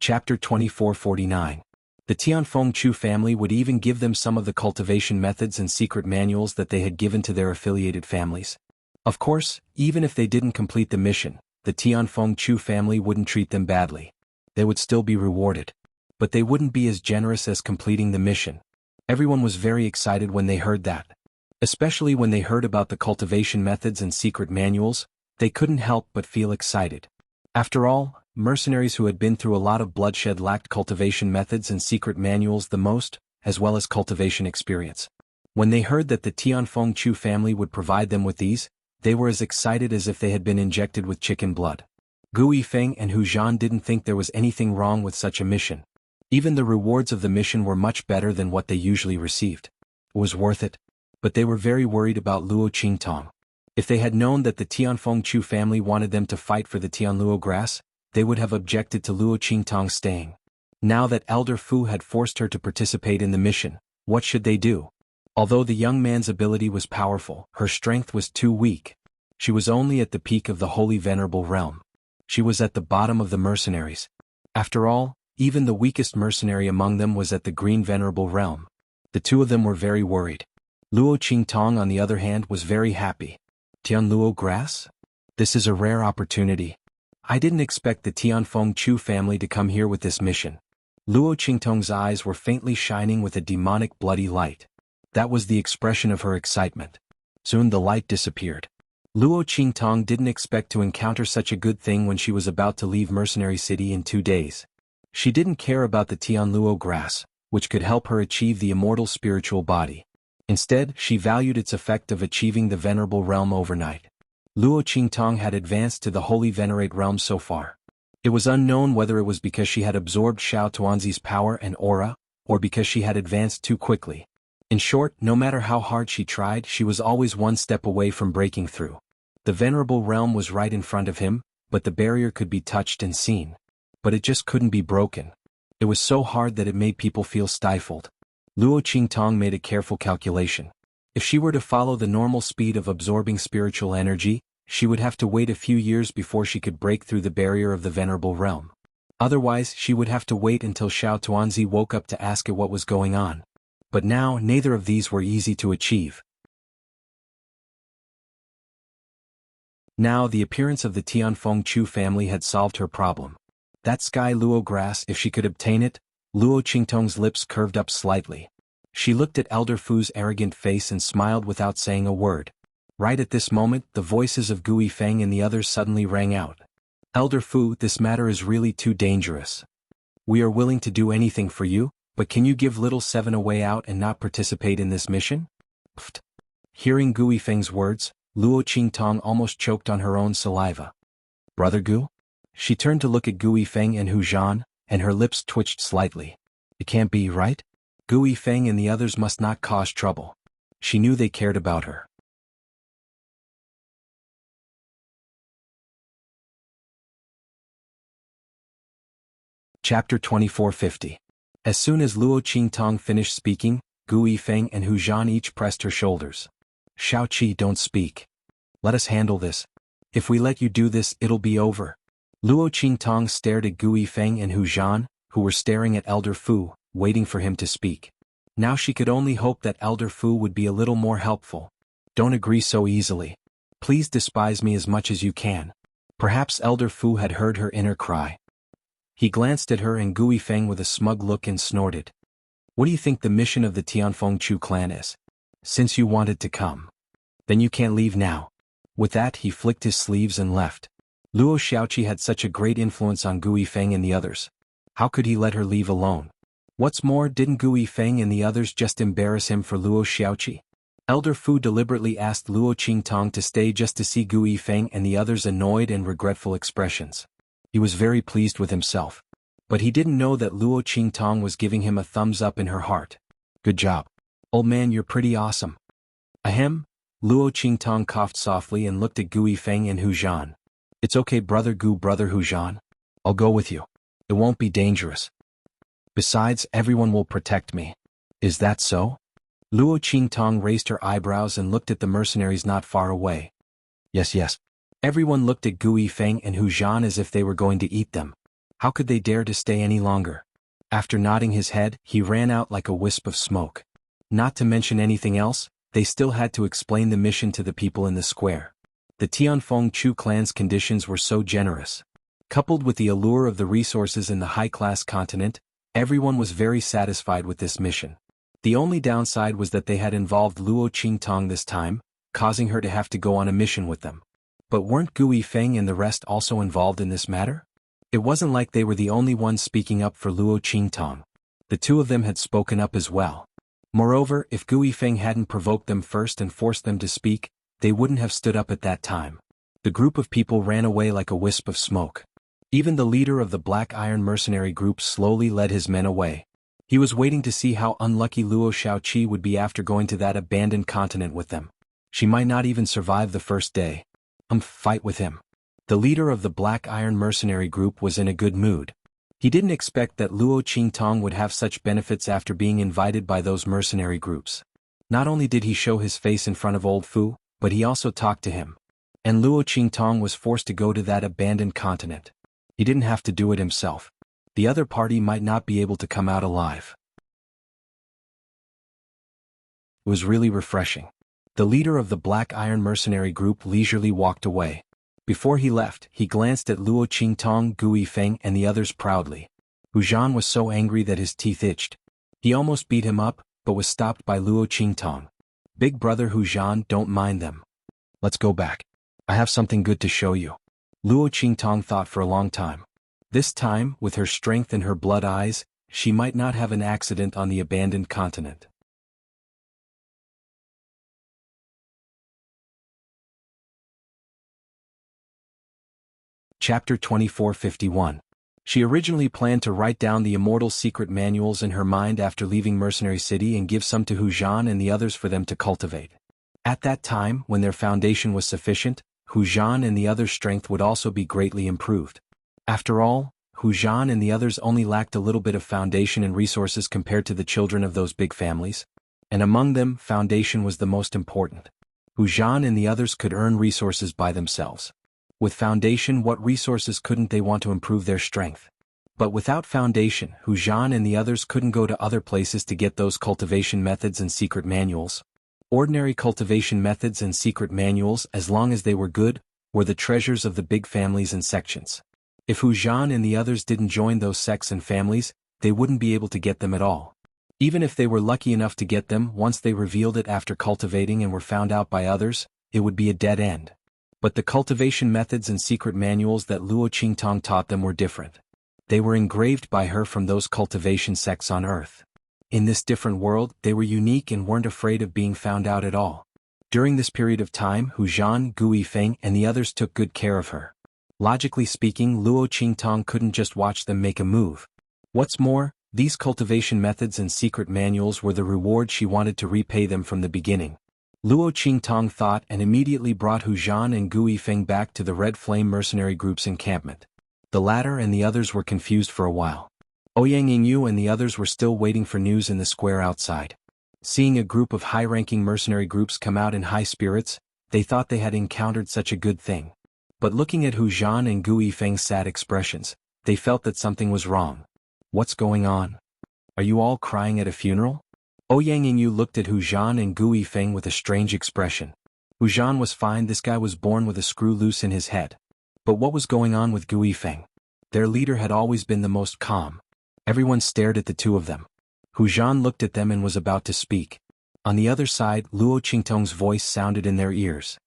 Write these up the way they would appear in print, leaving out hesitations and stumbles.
Chapter 2449. The Tianfeng Chu family would even give them some of the cultivation methods and secret manuals that they had given to their affiliated families. Of course, even if they didn't complete the mission, the Tianfeng Chu family wouldn't treat them badly. They would still be rewarded. But they wouldn't be as generous as completing the mission. Everyone was very excited when they heard that. Especially when they heard about the cultivation methods and secret manuals, they couldn't help but feel excited. After all, mercenaries who had been through a lot of bloodshed lacked cultivation methods and secret manuals the most, as well as cultivation experience. When they heard that the Tianfeng Chu family would provide them with these, they were as excited as if they had been injected with chicken blood. Gu Yifeng and Hu Zhan didn't think there was anything wrong with such a mission. Even the rewards of the mission were much better than what they usually received. It was worth it. But they were very worried about Luo Qingtong. If they had known that the Tianfeng Chu family wanted them to fight for the Tianluo grass, they would have objected to Luo Qingtong staying. Now that Elder Fu had forced her to participate in the mission, what should they do? Although the young man's ability was powerful, her strength was too weak. She was only at the peak of the Holy Venerable Realm. She was at the bottom of the mercenaries. After all, even the weakest mercenary among them was at the Green Venerable Realm. The two of them were very worried. Luo Qingtong, on the other hand, was very happy. Tianluo grass? This is a rare opportunity. I didn't expect the Tianfeng Chu family to come here with this mission. Luo Qingtong's eyes were faintly shining with a demonic bloody light. That was the expression of her excitement. Soon the light disappeared. Luo Qingtong didn't expect to encounter such a good thing when she was about to leave Mercenary City in 2 days. She didn't care about the Tianluo grass, which could help her achieve the immortal spiritual body. Instead, she valued its effect of achieving the Venerable Realm overnight. Luo Qingtong had advanced to the Holy Venerate Realm so far. It was unknown whether it was because she had absorbed Xiao Tuanzi's power and aura, or because she had advanced too quickly. In short, no matter how hard she tried, she was always one step away from breaking through. The Venerable Realm was right in front of him, but the barrier could be touched and seen. But it just couldn't be broken. It was so hard that it made people feel stifled. Luo Qingtong made a careful calculation. If she were to follow the normal speed of absorbing spiritual energy, she would have to wait a few years before she could break through the barrier of the Venerable Realm. Otherwise, she would have to wait until Xiao Tuanzi woke up to ask her what was going on. But now, neither of these were easy to achieve. Now, the appearance of the Tianfeng Chu family had solved her problem. That Sky Luo grass, if she could obtain it. Luo Qingtong's lips curved up slightly. She looked at Elder Fu's arrogant face and smiled without saying a word. Right at this moment, the voices of Gu Yifeng and the others suddenly rang out. Elder Fu, this matter is really too dangerous. We are willing to do anything for you, but can you give little Seven a way out and not participate in this mission? Pfft. Hearing Gu Yifeng's words, Luo Qingtong almost choked on her own saliva. Brother Gu? She turned to look at Gu Yifeng and Hu Zhan, and her lips twitched slightly. It can't be, right? Gu Yifeng and the others must not cause trouble. She knew they cared about her. Chapter 2450. As soon as Luo Qingtong finished speaking, Gu Yifeng and Hu Zhan each pressed her shoulders. Xiaoqi, don't speak. Let us handle this. If we let you do this, it'll be over. Luo Qingtong stared at Gu Yifeng and Hu Zhan, who were staring at Elder Fu, waiting for him to speak. Now she could only hope that Elder Fu would be a little more helpful. Don't agree so easily. Please despise me as much as you can. Perhaps Elder Fu had heard her inner cry. He glanced at her and Gu Yifeng with a smug look and snorted. What do you think the mission of the Tianfeng Chu clan is? Since you wanted to come. Then you can't leave now. With that, he flicked his sleeves and left. Luo Xiaoqi had such a great influence on Gu Yifeng and the others. How could he let her leave alone? What's more, didn't Gu Yifeng and the others just embarrass him for Luo Xiaoqi? Elder Fu deliberately asked Luo Qingtong to stay just to see Gu Yifeng and the others' annoyed and regretful expressions. He was very pleased with himself. But he didn't know that Luo Qingtong was giving him a thumbs up in her heart. Good job. Old man, you're pretty awesome. Ahem. Luo Qingtong coughed softly and looked at Gu Yifeng and Hu Zhan. It's okay, brother Gu, brother Hu Zhan. I'll go with you. It won't be dangerous. Besides, everyone will protect me. Is that so? Luo Qingtong raised her eyebrows and looked at the mercenaries not far away. Yes. Everyone looked at Gu Yifeng and Hu Zhan as if they were going to eat them. How could they dare to stay any longer? After nodding his head, he ran out like a wisp of smoke. Not to mention anything else, they still had to explain the mission to the people in the square. The Tianfeng Chu clan's conditions were so generous. Coupled with the allure of the resources in the high-class continent, everyone was very satisfied with this mission. The only downside was that they had involved Luo Qingtong this time, causing her to have to go on a mission with them. But weren't Gu Yifeng and the rest also involved in this matter? It wasn't like they were the only ones speaking up for Luo Qingtong. The two of them had spoken up as well. Moreover, if Gu Yifeng hadn't provoked them first and forced them to speak, they wouldn't have stood up at that time. The group of people ran away like a wisp of smoke. Even the leader of the Black Iron mercenary group slowly led his men away. He was waiting to see how unlucky Luo Shaoqi would be after going to that abandoned continent with them. She might not even survive the first day. Fight with him. The leader of the Black Iron mercenary group was in a good mood. He didn't expect that Luo Qingtong would have such benefits after being invited by those mercenary groups. Not only did he show his face in front of old Fu, but he also talked to him. And Luo Qingtong was forced to go to that abandoned continent. He didn't have to do it himself. The other party might not be able to come out alive. It was really refreshing. The leader of the Black Iron mercenary group leisurely walked away. Before he left, he glanced at Luo Qingtong, Gu Yifeng and the others proudly. Hu Zhan was so angry that his teeth itched. He almost beat him up, but was stopped by Luo Qingtong. Big brother Hu Zhan, don't mind them. Let's go back. I have something good to show you. Luo Qingtong thought for a long time. This time, with her strength and her blood eyes, she might not have an accident on the abandoned continent. Chapter 2451. She originally planned to write down the immortal secret manuals in her mind after leaving Mercenary City and give some to Hu Zhan and the others for them to cultivate. At that time, when their foundation was sufficient, Hu Zhan and the others' strength would also be greatly improved. After all, Hu Zhan and the others only lacked a little bit of foundation and resources compared to the children of those big families. And among them, foundation was the most important. Hu Zhan and the others could earn resources by themselves. With foundation, what resources couldn't they want to improve their strength? But without foundation, Hu Zhan and the others couldn't go to other places to get those cultivation methods and secret manuals. Ordinary cultivation methods and secret manuals, as long as they were good, were the treasures of the big families and sections. If Hu Zhan and the others didn't join those sects and families, they wouldn't be able to get them at all. Even if they were lucky enough to get them once they revealed it after cultivating and were found out by others, it would be a dead end. But the cultivation methods and secret manuals that Luo Qingtong taught them were different. They were engraved by her from those cultivation sects on Earth. In this different world, they were unique and weren't afraid of being found out at all. During this period of time, Hu Zhan, Gu Yifeng and the others took good care of her. Logically speaking, Luo Qingtong couldn't just watch them make a move. What's more, these cultivation methods and secret manuals were the reward she wanted to repay them from the beginning. Luo Qingtong thought and immediately brought Hu Zhan and Gu Yifeng back to the Red Flame mercenary group's encampment. The latter and the others were confused for a while. Ouyang Yingyu and the others were still waiting for news in the square outside. Seeing a group of high-ranking mercenary groups come out in high spirits, they thought they had encountered such a good thing. But looking at Hu Zhan and Gu Yifeng's sad expressions, they felt that something was wrong. What's going on? Are you all crying at a funeral? Ouyang Yingyu looked at Hu Zhan and Gu Yifeng with a strange expression. Hu Zhan was fine, this guy was born with a screw loose in his head. But what was going on with Gu Yifeng? Their leader had always been the most calm. Everyone stared at the two of them. Hu Zhan looked at them and was about to speak. On the other side, Luo Qingtong's voice sounded in their ears.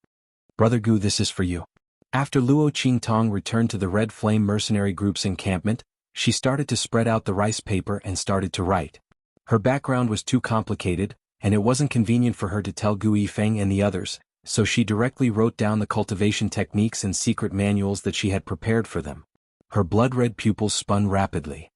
Brother Gu, this is for you. After Luo Qingtong returned to the Red Flame mercenary group's encampment, she started to spread out the rice paper and started to write. Her background was too complicated, and it wasn't convenient for her to tell Gu Yifeng and the others, so she directly wrote down the cultivation techniques and secret manuals that she had prepared for them. Her blood-red pupils spun rapidly.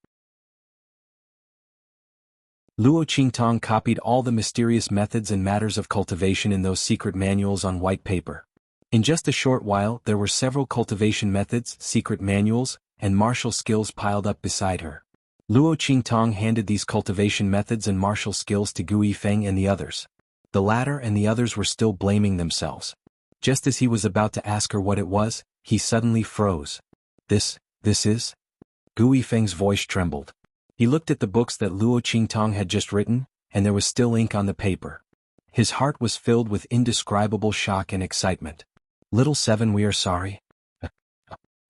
Luo Qingtong copied all the mysterious methods and matters of cultivation in those secret manuals on white paper. In just a short while, there were several cultivation methods, secret manuals, and martial skills piled up beside her. Luo Qingtong handed these cultivation methods and martial skills to Gu Yifeng and the others. The latter and the others were still blaming themselves. Just as he was about to ask her what it was, he suddenly froze. This is? Gu Yifeng's voice trembled. He looked at the books that Luo Qingtong had just written, and there was still ink on the paper. His heart was filled with indescribable shock and excitement. Little Seven, we are sorry.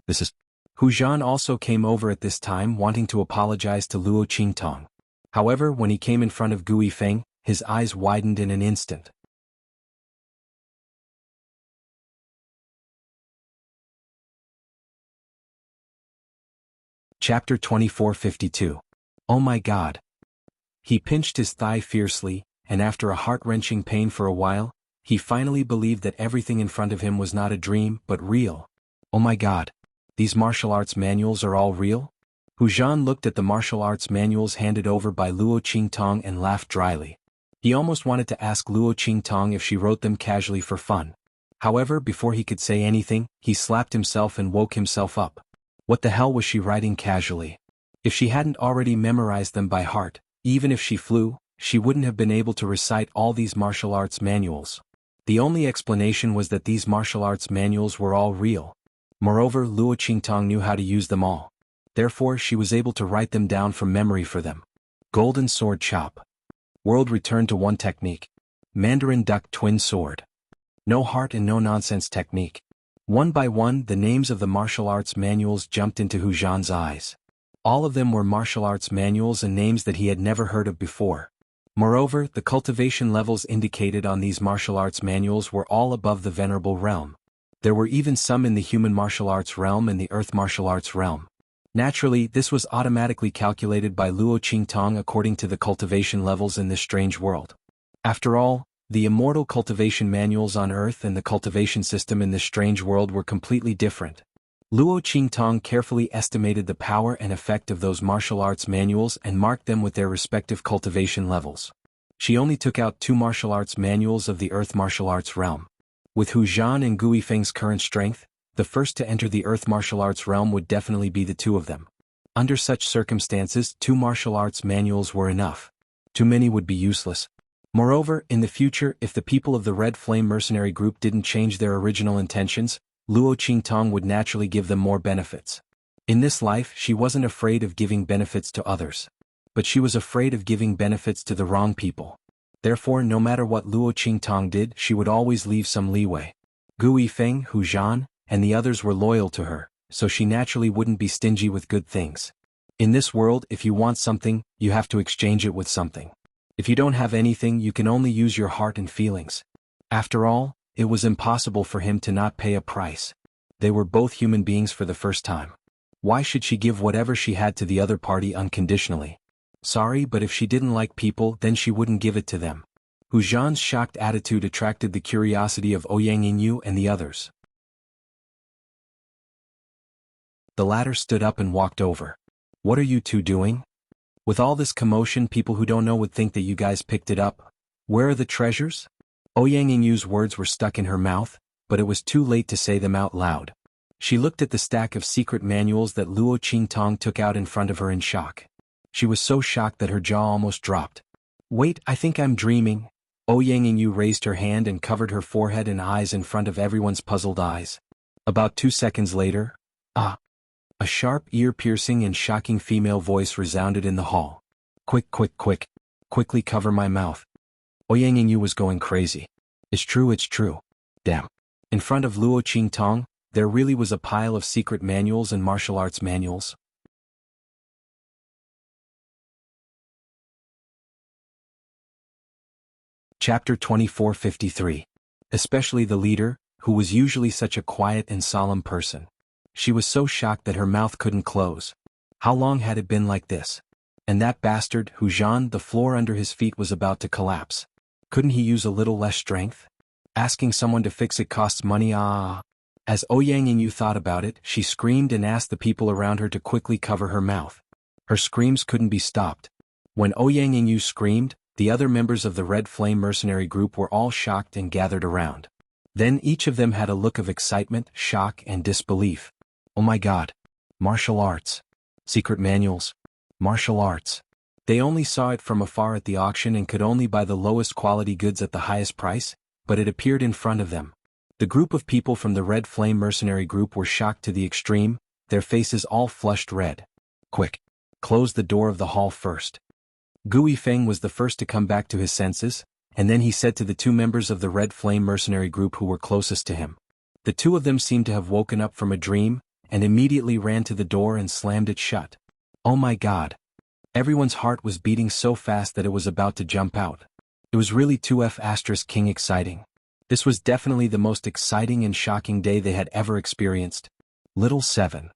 This is... Hu Zhan also came over at this time wanting to apologize to Luo Qingtong. However, when he came in front of Gu Yifeng, his eyes widened in an instant. Chapter 2452. Oh my God. He pinched his thigh fiercely, and after a heart-wrenching pain for a while, he finally believed that everything in front of him was not a dream but real. Oh my God. These martial arts manuals are all real? Hu Zhan looked at the martial arts manuals handed over by Luo Qingtong and laughed dryly. He almost wanted to ask Luo Qingtong if she wrote them casually for fun. However, before he could say anything, he slapped himself and woke himself up. What the hell was she writing casually? If she hadn't already memorized them by heart, even if she flew, she wouldn't have been able to recite all these martial arts manuals. The only explanation was that these martial arts manuals were all real. Moreover, Luo Qingtong knew how to use them all. Therefore, she was able to write them down from memory for them. Golden Sword Chop. World Return to One Technique. Mandarin Duck Twin Sword. No Heart and No Nonsense Technique. One by one, the names of the martial arts manuals jumped into Hu Zhan's eyes. All of them were martial arts manuals and names that he had never heard of before. Moreover, the cultivation levels indicated on these martial arts manuals were all above the Venerable realm. There were even some in the human martial arts realm and the earth martial arts realm. Naturally, this was automatically calculated by Luo Qingtong according to the cultivation levels in this strange world. After all, the immortal cultivation manuals on Earth and the cultivation system in this strange world were completely different. Luo Qingtong carefully estimated the power and effect of those martial arts manuals and marked them with their respective cultivation levels. She only took out 2 martial arts manuals of the Earth martial arts realm. With Hu Zhan and Gu Yifeng's current strength, the first to enter the Earth martial arts realm would definitely be the 2 of them. Under such circumstances, 2 martial arts manuals were enough. Too many would be useless. Moreover, in the future, if the people of the Red Flame Mercenary Group didn't change their original intentions, Luo Qingtong would naturally give them more benefits. In this life, she wasn't afraid of giving benefits to others. But she was afraid of giving benefits to the wrong people. Therefore, no matter what Luo Qingtong did, she would always leave some leeway. Gu Yifeng, Hu Zhan, and the others were loyal to her, so she naturally wouldn't be stingy with good things. In this world, if you want something, you have to exchange it with something. If you don't have anything, you can only use your heart and feelings. After all, it was impossible for him to not pay a price. They were both human beings for the first time. Why should she give whatever she had to the other party unconditionally? Sorry, but if she didn't like people, then she wouldn't give it to them. Hu Zhan's shocked attitude attracted the curiosity of Ouyang Yingyu and the others. The latter stood up and walked over. What are you 2 doing? With all this commotion, people who don't know would think that you guys picked it up. Where are the treasures? Ouyang Yingyu's words were stuck in her mouth, but it was too late to say them out loud. She looked at the stack of secret manuals that Luo Qingtong took out in front of her in shock. She was so shocked that her jaw almost dropped. Wait, I think I'm dreaming. Ouyang Yingyu raised her hand and covered her forehead and eyes in front of everyone's puzzled eyes. About 2 seconds later, a sharp, ear-piercing and shocking female voice resounded in the hall. Quick, quick, quick. Quickly cover my mouth. Ouyang Yingyu was going crazy. It's true, it's true. Damn. In front of Luo Qingtong, there really was a pile of secret manuals and martial arts manuals. Chapter 2453. Especially the leader, who was usually such a quiet and solemn person. She was so shocked that her mouth couldn't close. How long had it been like this? And that bastard, Hu Zhan, the floor under his feet was about to collapse. Couldn't he use a little less strength? Asking someone to fix it costs money. As Ouyang Yingyu thought about it, she screamed and asked the people around her to quickly cover her mouth. Her screams couldn't be stopped. When Ouyang Yingyu screamed, the other members of the Red Flame Mercenary Group were all shocked and gathered around. Then each of them had a look of excitement, shock, and disbelief. Oh my God. Martial arts. Secret manuals. Martial arts. They only saw it from afar at the auction and could only buy the lowest quality goods at the highest price, but it appeared in front of them. The group of people from the Red Flame Mercenary Group were shocked to the extreme, their faces all flushed red. Quick! Close the door of the hall first. Gu Yifeng was the first to come back to his senses, and then he said to the two members of the Red Flame mercenary group who were closest to him. The two of them seemed to have woken up from a dream, and immediately ran to the door and slammed it shut. Oh my God! Everyone's heart was beating so fast that it was about to jump out. It was really 2F** King exciting. This was definitely the most exciting and shocking day they had ever experienced. Little 7.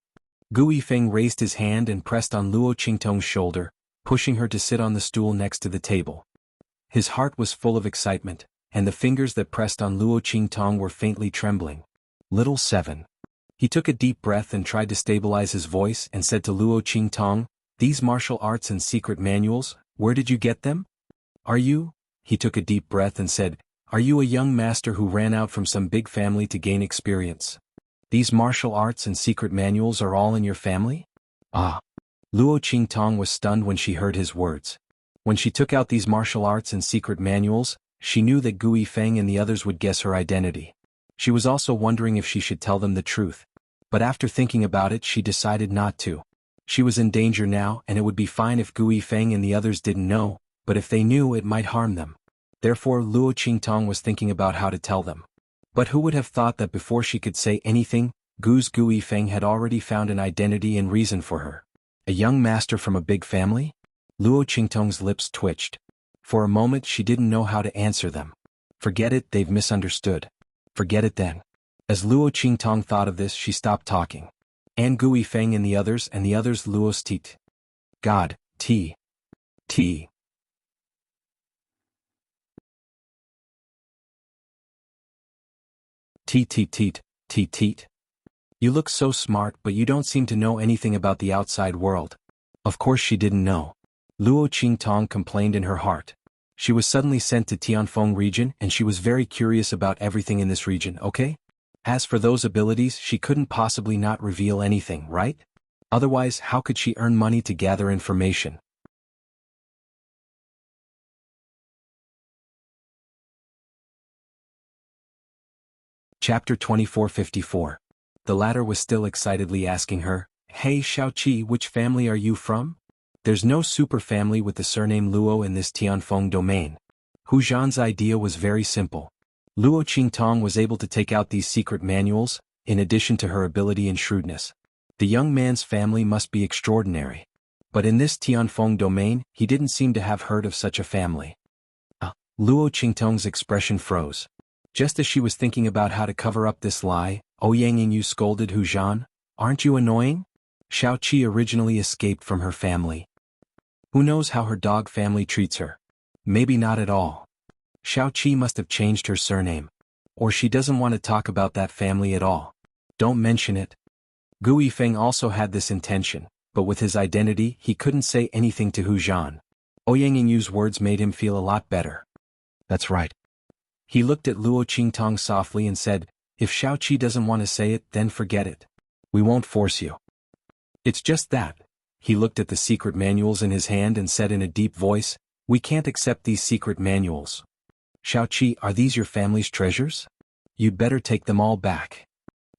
Gu Yifeng raised his hand and pressed on Luo Qingtong's shoulder, pushing her to sit on the stool next to the table. His heart was full of excitement, and the fingers that pressed on Luo Qingtong were faintly trembling. Little 7. He took a deep breath and tried to stabilize his voice and said to Luo Qingtong, "These martial arts and secret manuals, where did you get them? Are you?" He took a deep breath and said, "Are you a young master who ran out from some big family to gain experience? These martial arts and secret manuals are all in your family?" Ah! Luo Qingtong was stunned when she heard his words. When she took out these martial arts and secret manuals, she knew that Gu Yifeng and the others would guess her identity. She was also wondering if she should tell them the truth. But after thinking about it, she decided not to. She was in danger now, and it would be fine if Gu Yifeng and the others didn't know, but if they knew, it might harm them. Therefore Luo Qingtong was thinking about how to tell them. But who would have thought that before she could say anything, Gu Yifeng had already found an identity and reason for her. A young master from a big family? Luo Qingtong's lips twitched. For a moment she didn't know how to answer them. Forget it, they've misunderstood. Forget it then. As Luo Qingtong thought of this, she stopped talking. And Gu Yifeng and the others Luo's teat. God, T. T. Teet teet teet, teet teet. You look so smart, but you don't seem to know anything about the outside world. Of course she didn't know. Luo Qingtong complained in her heart. She was suddenly sent to Tianfeng region and she was very curious about everything in this region, okay? As for those abilities, she couldn't possibly not reveal anything, right? Otherwise, how could she earn money to gather information? Chapter 2454. The latter was still excitedly asking her, "Hey Xiaoqi, which family are you from? There's no super family with the surname Luo in this Tianfeng domain." Hu Zhan's idea was very simple. Luo Qingtong was able to take out these secret manuals, in addition to her ability and shrewdness. The young man's family must be extraordinary. But in this Tianfeng domain, he didn't seem to have heard of such a family. Luo Qingtong's expression froze. Just as she was thinking about how to cover up this lie, Ouyang Yingyu scolded Hu Zhan, "Aren't you annoying? Xiaoqi originally escaped from her family. Who knows how her dog family treats her? Maybe not at all. Xiaoqi must have changed her surname. Or she doesn't want to talk about that family at all. Don't mention it." Gu Yifeng also had this intention, but with his identity he couldn't say anything to Hu Zhan. Ouyang Yingyu's words made him feel a lot better. That's right. He looked at Luo Qingtong softly and said, "If Xiaoqi doesn't want to say it, then forget it. We won't force you. It's just that." He looked at the secret manuals in his hand and said in a deep voice, "We can't accept these secret manuals. Xiaoqi, are these your family's treasures? You'd better take them all back.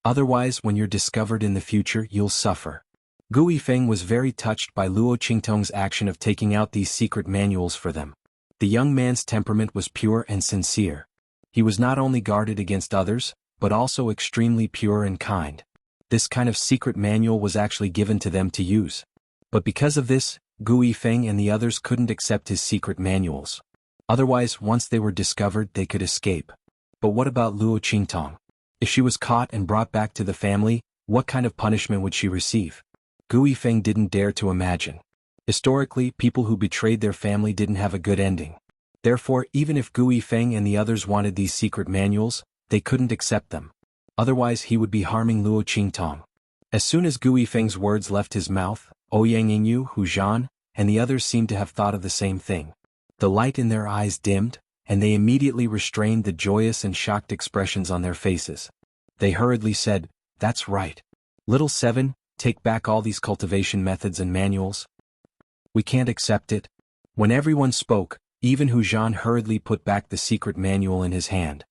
Otherwise, when you're discovered in the future, you'll suffer." Gu Yifeng was very touched by Luo Qingtong's action of taking out these secret manuals for them. The young man's temperament was pure and sincere. He was not only guarded against others, but also extremely pure and kind. This kind of secret manual was actually given to them to use. But because of this, Gu Yifeng and the others couldn't accept his secret manuals. Otherwise, once they were discovered, they could escape. But what about Luo Qingtong? If she was caught and brought back to the family, what kind of punishment would she receive? Gu Yifeng didn't dare to imagine. Historically, people who betrayed their family didn't have a good ending. Therefore, even if Gu Yifeng and the others wanted these secret manuals, they couldn't accept them. Otherwise he would be harming Luo Qingtong. As soon as Gu Yifeng's words left his mouth, Ouyang Yingyu, Hu Zhan, and the others seemed to have thought of the same thing. The light in their eyes dimmed, and they immediately restrained the joyous and shocked expressions on their faces. They hurriedly said, "That's right. Little 7, take back all these cultivation methods and manuals. We can't accept it." When everyone spoke, even Hu Zhan hurriedly put back the secret manual in his hand.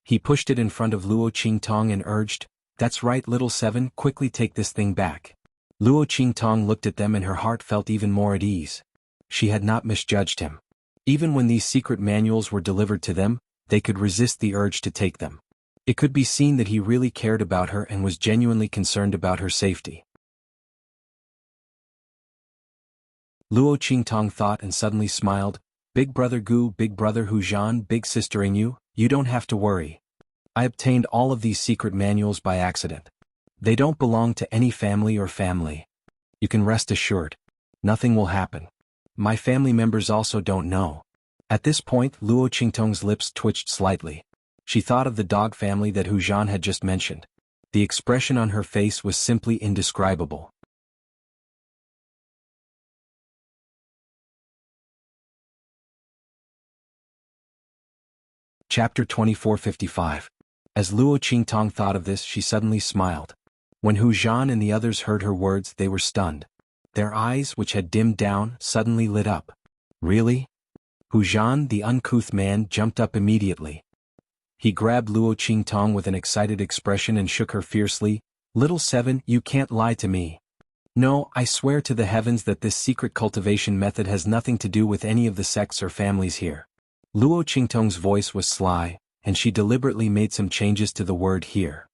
He pushed it in front of Luo Qingtong and urged, "That's right, little 7, quickly take this thing back. Luo Qingtong looked at them and her heart felt even more at ease. She had not misjudged him. Even when these secret manuals were delivered to them, they could resist the urge to take them. It could be seen that he really cared about her and was genuinely concerned about her safety. Luo Qingtong thought and suddenly smiled. Big brother Gu, big brother Hu Zhan, big sister Ingyu, you don't have to worry. I obtained all of these secret manuals by accident. They don't belong to any family or family. You can rest assured. Nothing will happen. My family members also don't know. At this point, Luo Qingtong's lips twitched slightly. She thought of the dog family that Hu Zhan had just mentioned. The expression on her face was simply indescribable. Chapter 2455. As Luo Qingtong thought of this, she suddenly smiled. When Hu Zhan and the others heard her words, they were stunned. Their eyes, which had dimmed down, suddenly lit up. Really? Hu Zhan, the uncouth man, jumped up immediately. He grabbed Luo Qingtong with an excited expression and shook her fiercely. Little Seven, you can't lie to me. No, I swear to the heavens that this secret cultivation method has nothing to do with any of the sects or families here. Luo Qingtong's voice was sly, and she deliberately made some changes to the word here.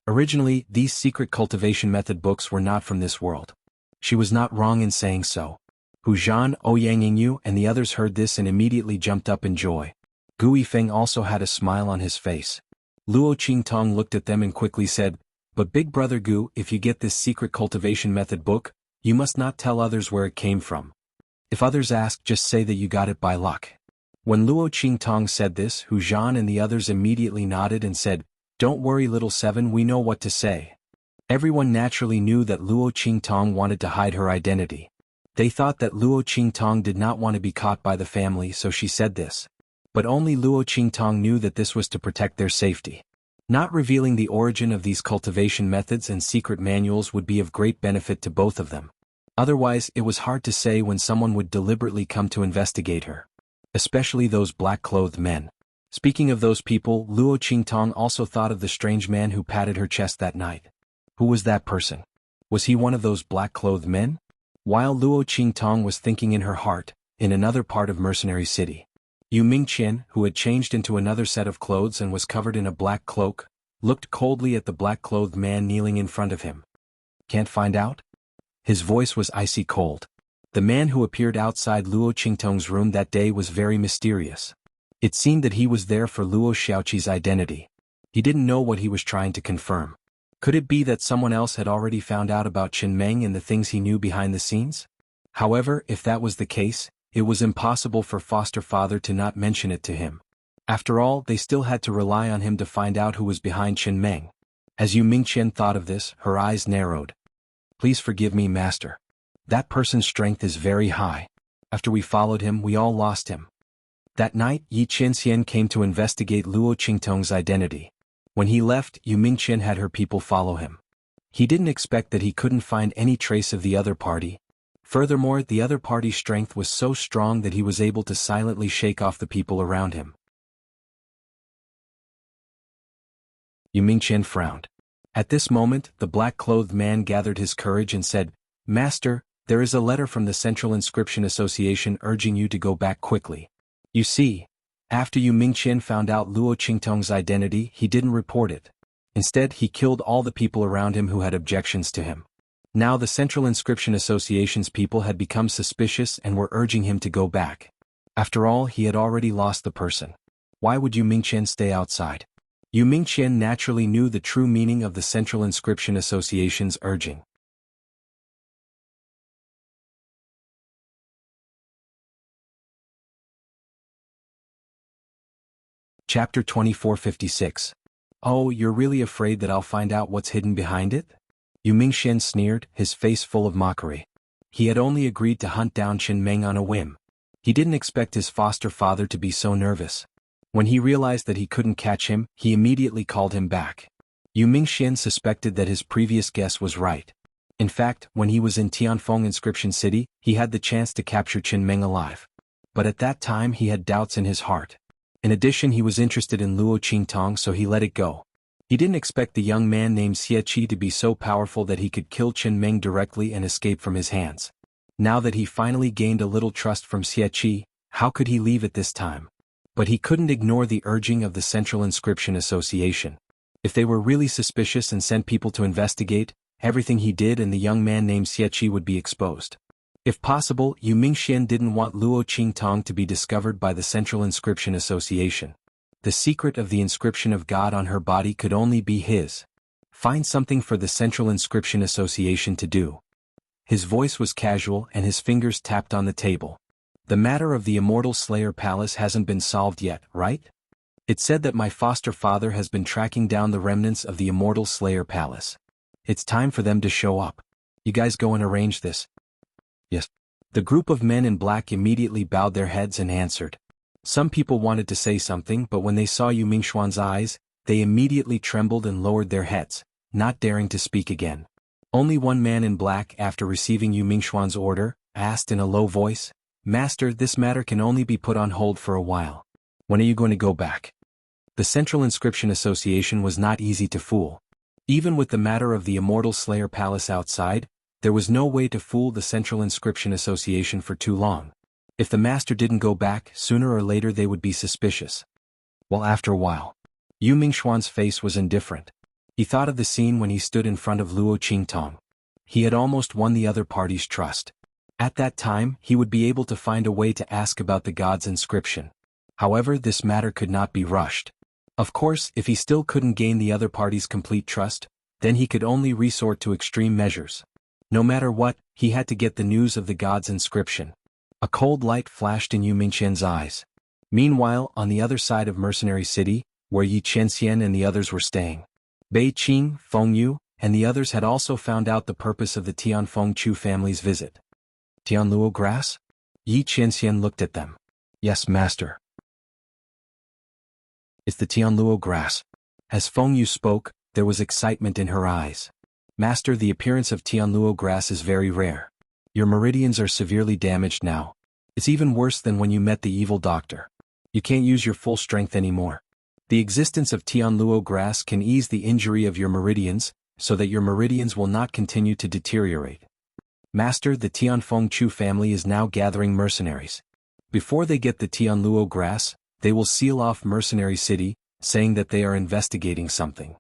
Originally, these secret cultivation method books were not from this world. She was not wrong in saying so. Hu Zhan, Ouyang Yingyu, and the others heard this and immediately jumped up in joy. Gu Yifeng also had a smile on his face. Luo Qingtong looked at them and quickly said, But big brother Gu, if you get this secret cultivation method book, you must not tell others where it came from. If others ask, just say that you got it by luck. When Luo Qingtong said this, Hu Zhan and the others immediately nodded and said, Don't worry little Seven, we know what to say. Everyone naturally knew that Luo Qingtong wanted to hide her identity. They thought that Luo Qingtong did not want to be caught by the family, so she said this. But only Luo Qingtong knew that this was to protect their safety. Not revealing the origin of these cultivation methods and secret manuals would be of great benefit to both of them. Otherwise, it was hard to say when someone would deliberately come to investigate her. Especially those black-clothed men. Speaking of those people, Luo Qingtong also thought of the strange man who patted her chest that night. Who was that person? Was he one of those black-clothed men? While Luo Qingtong was thinking in her heart, in another part of Mercenary City, Yu Mingqian, who had changed into another set of clothes and was covered in a black cloak, looked coldly at the black-clothed man kneeling in front of him. Can't find out? His voice was icy cold. The man who appeared outside Luo Qingtong's room that day was very mysterious. It seemed that he was there for Luo Xiaoqi's identity. He didn't know what he was trying to confirm. Could it be that someone else had already found out about Chen Meng and the things he knew behind the scenes? However, if that was the case, it was impossible for foster father to not mention it to him. After all, they still had to rely on him to find out who was behind Chen Meng. As Yu Mingqian thought of this, her eyes narrowed. Please forgive me, master. That person's strength is very high. After we followed him, we all lost him. That night, Yi Qianxian came to investigate Luo Qingtong's identity. When he left, Yu Mingqian had her people follow him. He didn't expect that he couldn't find any trace of the other party. Furthermore, the other party's strength was so strong that he was able to silently shake off the people around him. Yu Mingqian frowned. At this moment, the black-clothed man gathered his courage and said, Master, there is a letter from the Central Inscription Association urging you to go back quickly. You see, after Yu Mingqian found out Luo Qingtong's identity, he didn't report it. Instead, he killed all the people around him who had objections to him. Now the Central Inscription Association's people had become suspicious and were urging him to go back. After all, he had already lost the person. Why would Yu Mingqian stay outside? Yu Mingqian naturally knew the true meaning of the Central Inscription Association's urging. Chapter 2456. Oh, you're really afraid that I'll find out what's hidden behind it? Yu Mingqian sneered, his face full of mockery. He had only agreed to hunt down Chen Meng on a whim. He didn't expect his foster father to be so nervous. When he realized that he couldn't catch him, he immediately called him back. Yu Mingqian suspected that his previous guess was right. In fact, when he was in Tianfeng Inscription City, he had the chance to capture Chen Meng alive. But at that time he had doubts in his heart. In addition, he was interested in Luo Qingtong, so he let it go. He didn't expect the young man named Xie to be so powerful that he could kill Chen Meng directly and escape from his hands. Now that he finally gained a little trust from Xie, how could he leave at this time? But he couldn't ignore the urging of the Central Inscription Association. If they were really suspicious and sent people to investigate, everything he did and the young man named Xie would be exposed. If possible, Yu Mingxian didn't want Luo Qingtong to be discovered by the Central Inscription Association. The secret of the inscription of God on her body could only be his. Find something for the Central Inscription Association to do. His voice was casual and his fingers tapped on the table. The matter of the Immortal Slayer Palace hasn't been solved yet, right? It's said that my foster father has been tracking down the remnants of the Immortal Slayer Palace. It's time for them to show up. You guys go and arrange this. Yes. The group of men in black immediately bowed their heads and answered. Some people wanted to say something, but when they saw Yu Mingxuan's eyes, they immediately trembled and lowered their heads, not daring to speak again. Only one man in black, after receiving Yu Mingxuan's order, asked in a low voice, "Master, this matter can only be put on hold for a while. When are you going to go back?" The Central Inscription Association was not easy to fool. Even with the matter of the Immortal Slayer Palace outside, there was no way to fool the Central Inscription Association for too long. If the master didn't go back, sooner or later they would be suspicious. Well, after a while, Yu Mingxuan's face was indifferent. He thought of the scene when he stood in front of Luo Qingtong. He had almost won the other party's trust. At that time, he would be able to find a way to ask about the god's inscription. However, this matter could not be rushed. Of course, if he still couldn't gain the other party's complete trust, then he could only resort to extreme measures. No matter what, he had to get the news of the god's inscription. A cold light flashed in Yu Mingxian's eyes. Meanwhile, on the other side of Mercenary City, where Yi Qianxian and the others were staying, Bei Qing, Feng Yu, and the others had also found out the purpose of the Tianfeng Chu family's visit. Tianluo grass? Yi Qianxian looked at them. Yes, master. It's the Tianluo grass. As Feng Yu spoke, there was excitement in her eyes. Master, the appearance of Tianluo grass is very rare. Your meridians are severely damaged now. It's even worse than when you met the evil doctor. You can't use your full strength anymore. The existence of Tianluo grass can ease the injury of your meridians, so that your meridians will not continue to deteriorate. Master, the Tianfeng Chu family is now gathering mercenaries. Before they get the Tianluo grass, they will seal off Mercenary City, saying that they are investigating something.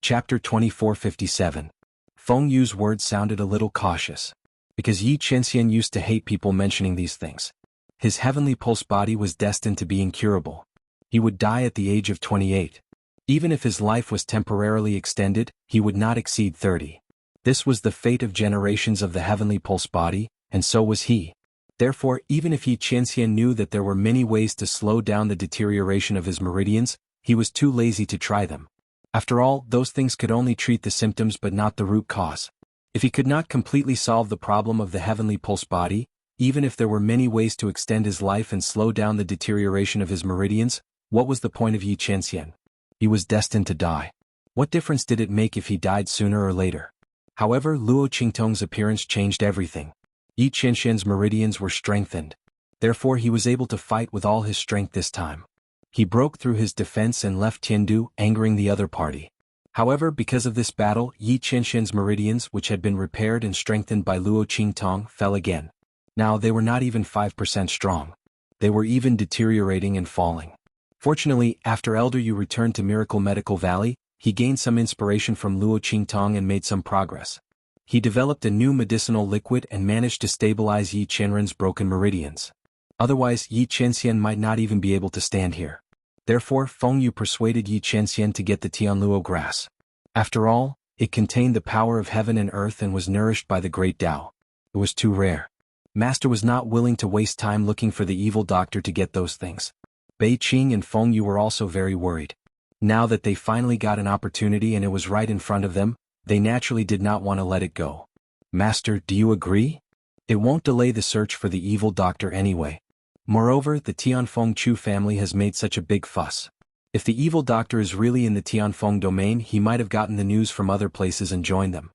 Chapter 2457. Feng Yu's words sounded a little cautious. Because Yi Qianxian used to hate people mentioning these things. His heavenly pulse body was destined to be incurable. He would die at the age of 28. Even if his life was temporarily extended, he would not exceed 30. This was the fate of generations of the heavenly pulse body, and so was he. Therefore, even if Yi Qianxian knew that there were many ways to slow down the deterioration of his meridians, he was too lazy to try them. After all, those things could only treat the symptoms but not the root cause. If he could not completely solve the problem of the heavenly pulse body, even if there were many ways to extend his life and slow down the deterioration of his meridians, what was the point of Yi Qianxian? He was destined to die. What difference did it make if he died sooner or later? However, Luo Qingtong's appearance changed everything. Yi Qianxian's meridians were strengthened. Therefore he was able to fight with all his strength this time. He broke through his defense and left Tiandu, angering the other party. However, because of this battle, Yi Qianxian's meridians, which had been repaired and strengthened by Luo Qingtong, fell again. Now they were not even 5% strong. They were even deteriorating and falling. Fortunately, after Elder Yu returned to Miracle Medical Valley, he gained some inspiration from Luo Qingtong and made some progress. He developed a new medicinal liquid and managed to stabilize Yi Qianren's broken meridians. Otherwise, Yi Qianxian might not even be able to stand here. Therefore, Feng Yu persuaded Yi Qianxian to get the Tianluo grass. After all, it contained the power of heaven and earth and was nourished by the great Tao. It was too rare. Master was not willing to waste time looking for the evil doctor to get those things. Bei Qing and Feng Yu were also very worried. Now that they finally got an opportunity and it was right in front of them, they naturally did not want to let it go. Master, do you agree? It won't delay the search for the evil doctor anyway. Moreover, the Tianfeng Chu family has made such a big fuss. If the evil doctor is really in the Tianfeng domain, he might have gotten the news from other places and joined them.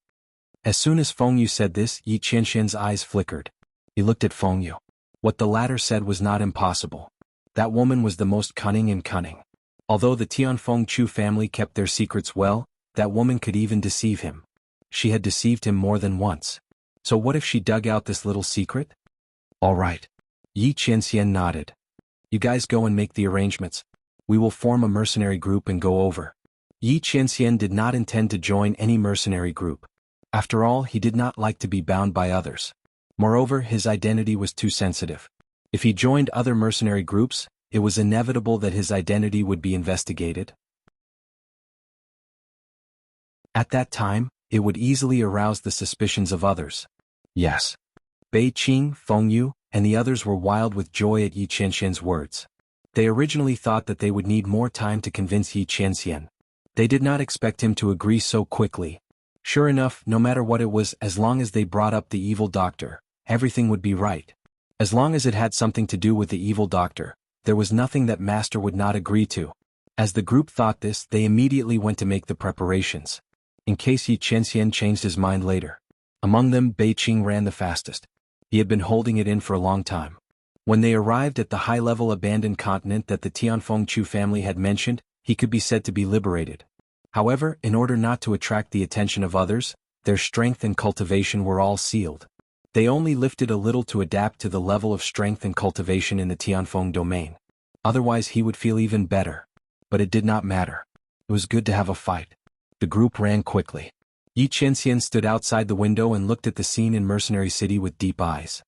As soon as Feng Yu said this, Yi Qianxian's eyes flickered. He looked at Feng Yu. What the latter said was not impossible. That woman was the most cunning and cunning. Although the Tianfeng Chu family kept their secrets well, that woman could even deceive him. She had deceived him more than once. So what if she dug out this little secret? All right. Yi Qianxian nodded. You guys go and make the arrangements. We will form a mercenary group and go over. Yi Qianxian did not intend to join any mercenary group. After all, he did not like to be bound by others. Moreover, his identity was too sensitive. If he joined other mercenary groups, it was inevitable that his identity would be investigated. At that time, it would easily arouse the suspicions of others. Yes. Bei Qing, Feng Yu, and the others were wild with joy at Yi Qianxian's words. They originally thought that they would need more time to convince Yi Qianxian. They did not expect him to agree so quickly. Sure enough, no matter what it was, as long as they brought up the evil doctor, everything would be right. As long as it had something to do with the evil doctor, there was nothing that Master would not agree to. As the group thought this, they immediately went to make the preparations, in case Yi Qianxian changed his mind later. Among them, Bei Qing ran the fastest. He had been holding it in for a long time. When they arrived at the high-level abandoned continent that the Tianfeng Chu family had mentioned, he could be said to be liberated. However, in order not to attract the attention of others, their strength and cultivation were all sealed. They only lifted a little to adapt to the level of strength and cultivation in the Tianfeng domain. Otherwise he would feel even better. But it did not matter. It was good to have a fight. The group ran quickly. Yi Qianxian stood outside the window and looked at the scene in Mercenary City with deep eyes.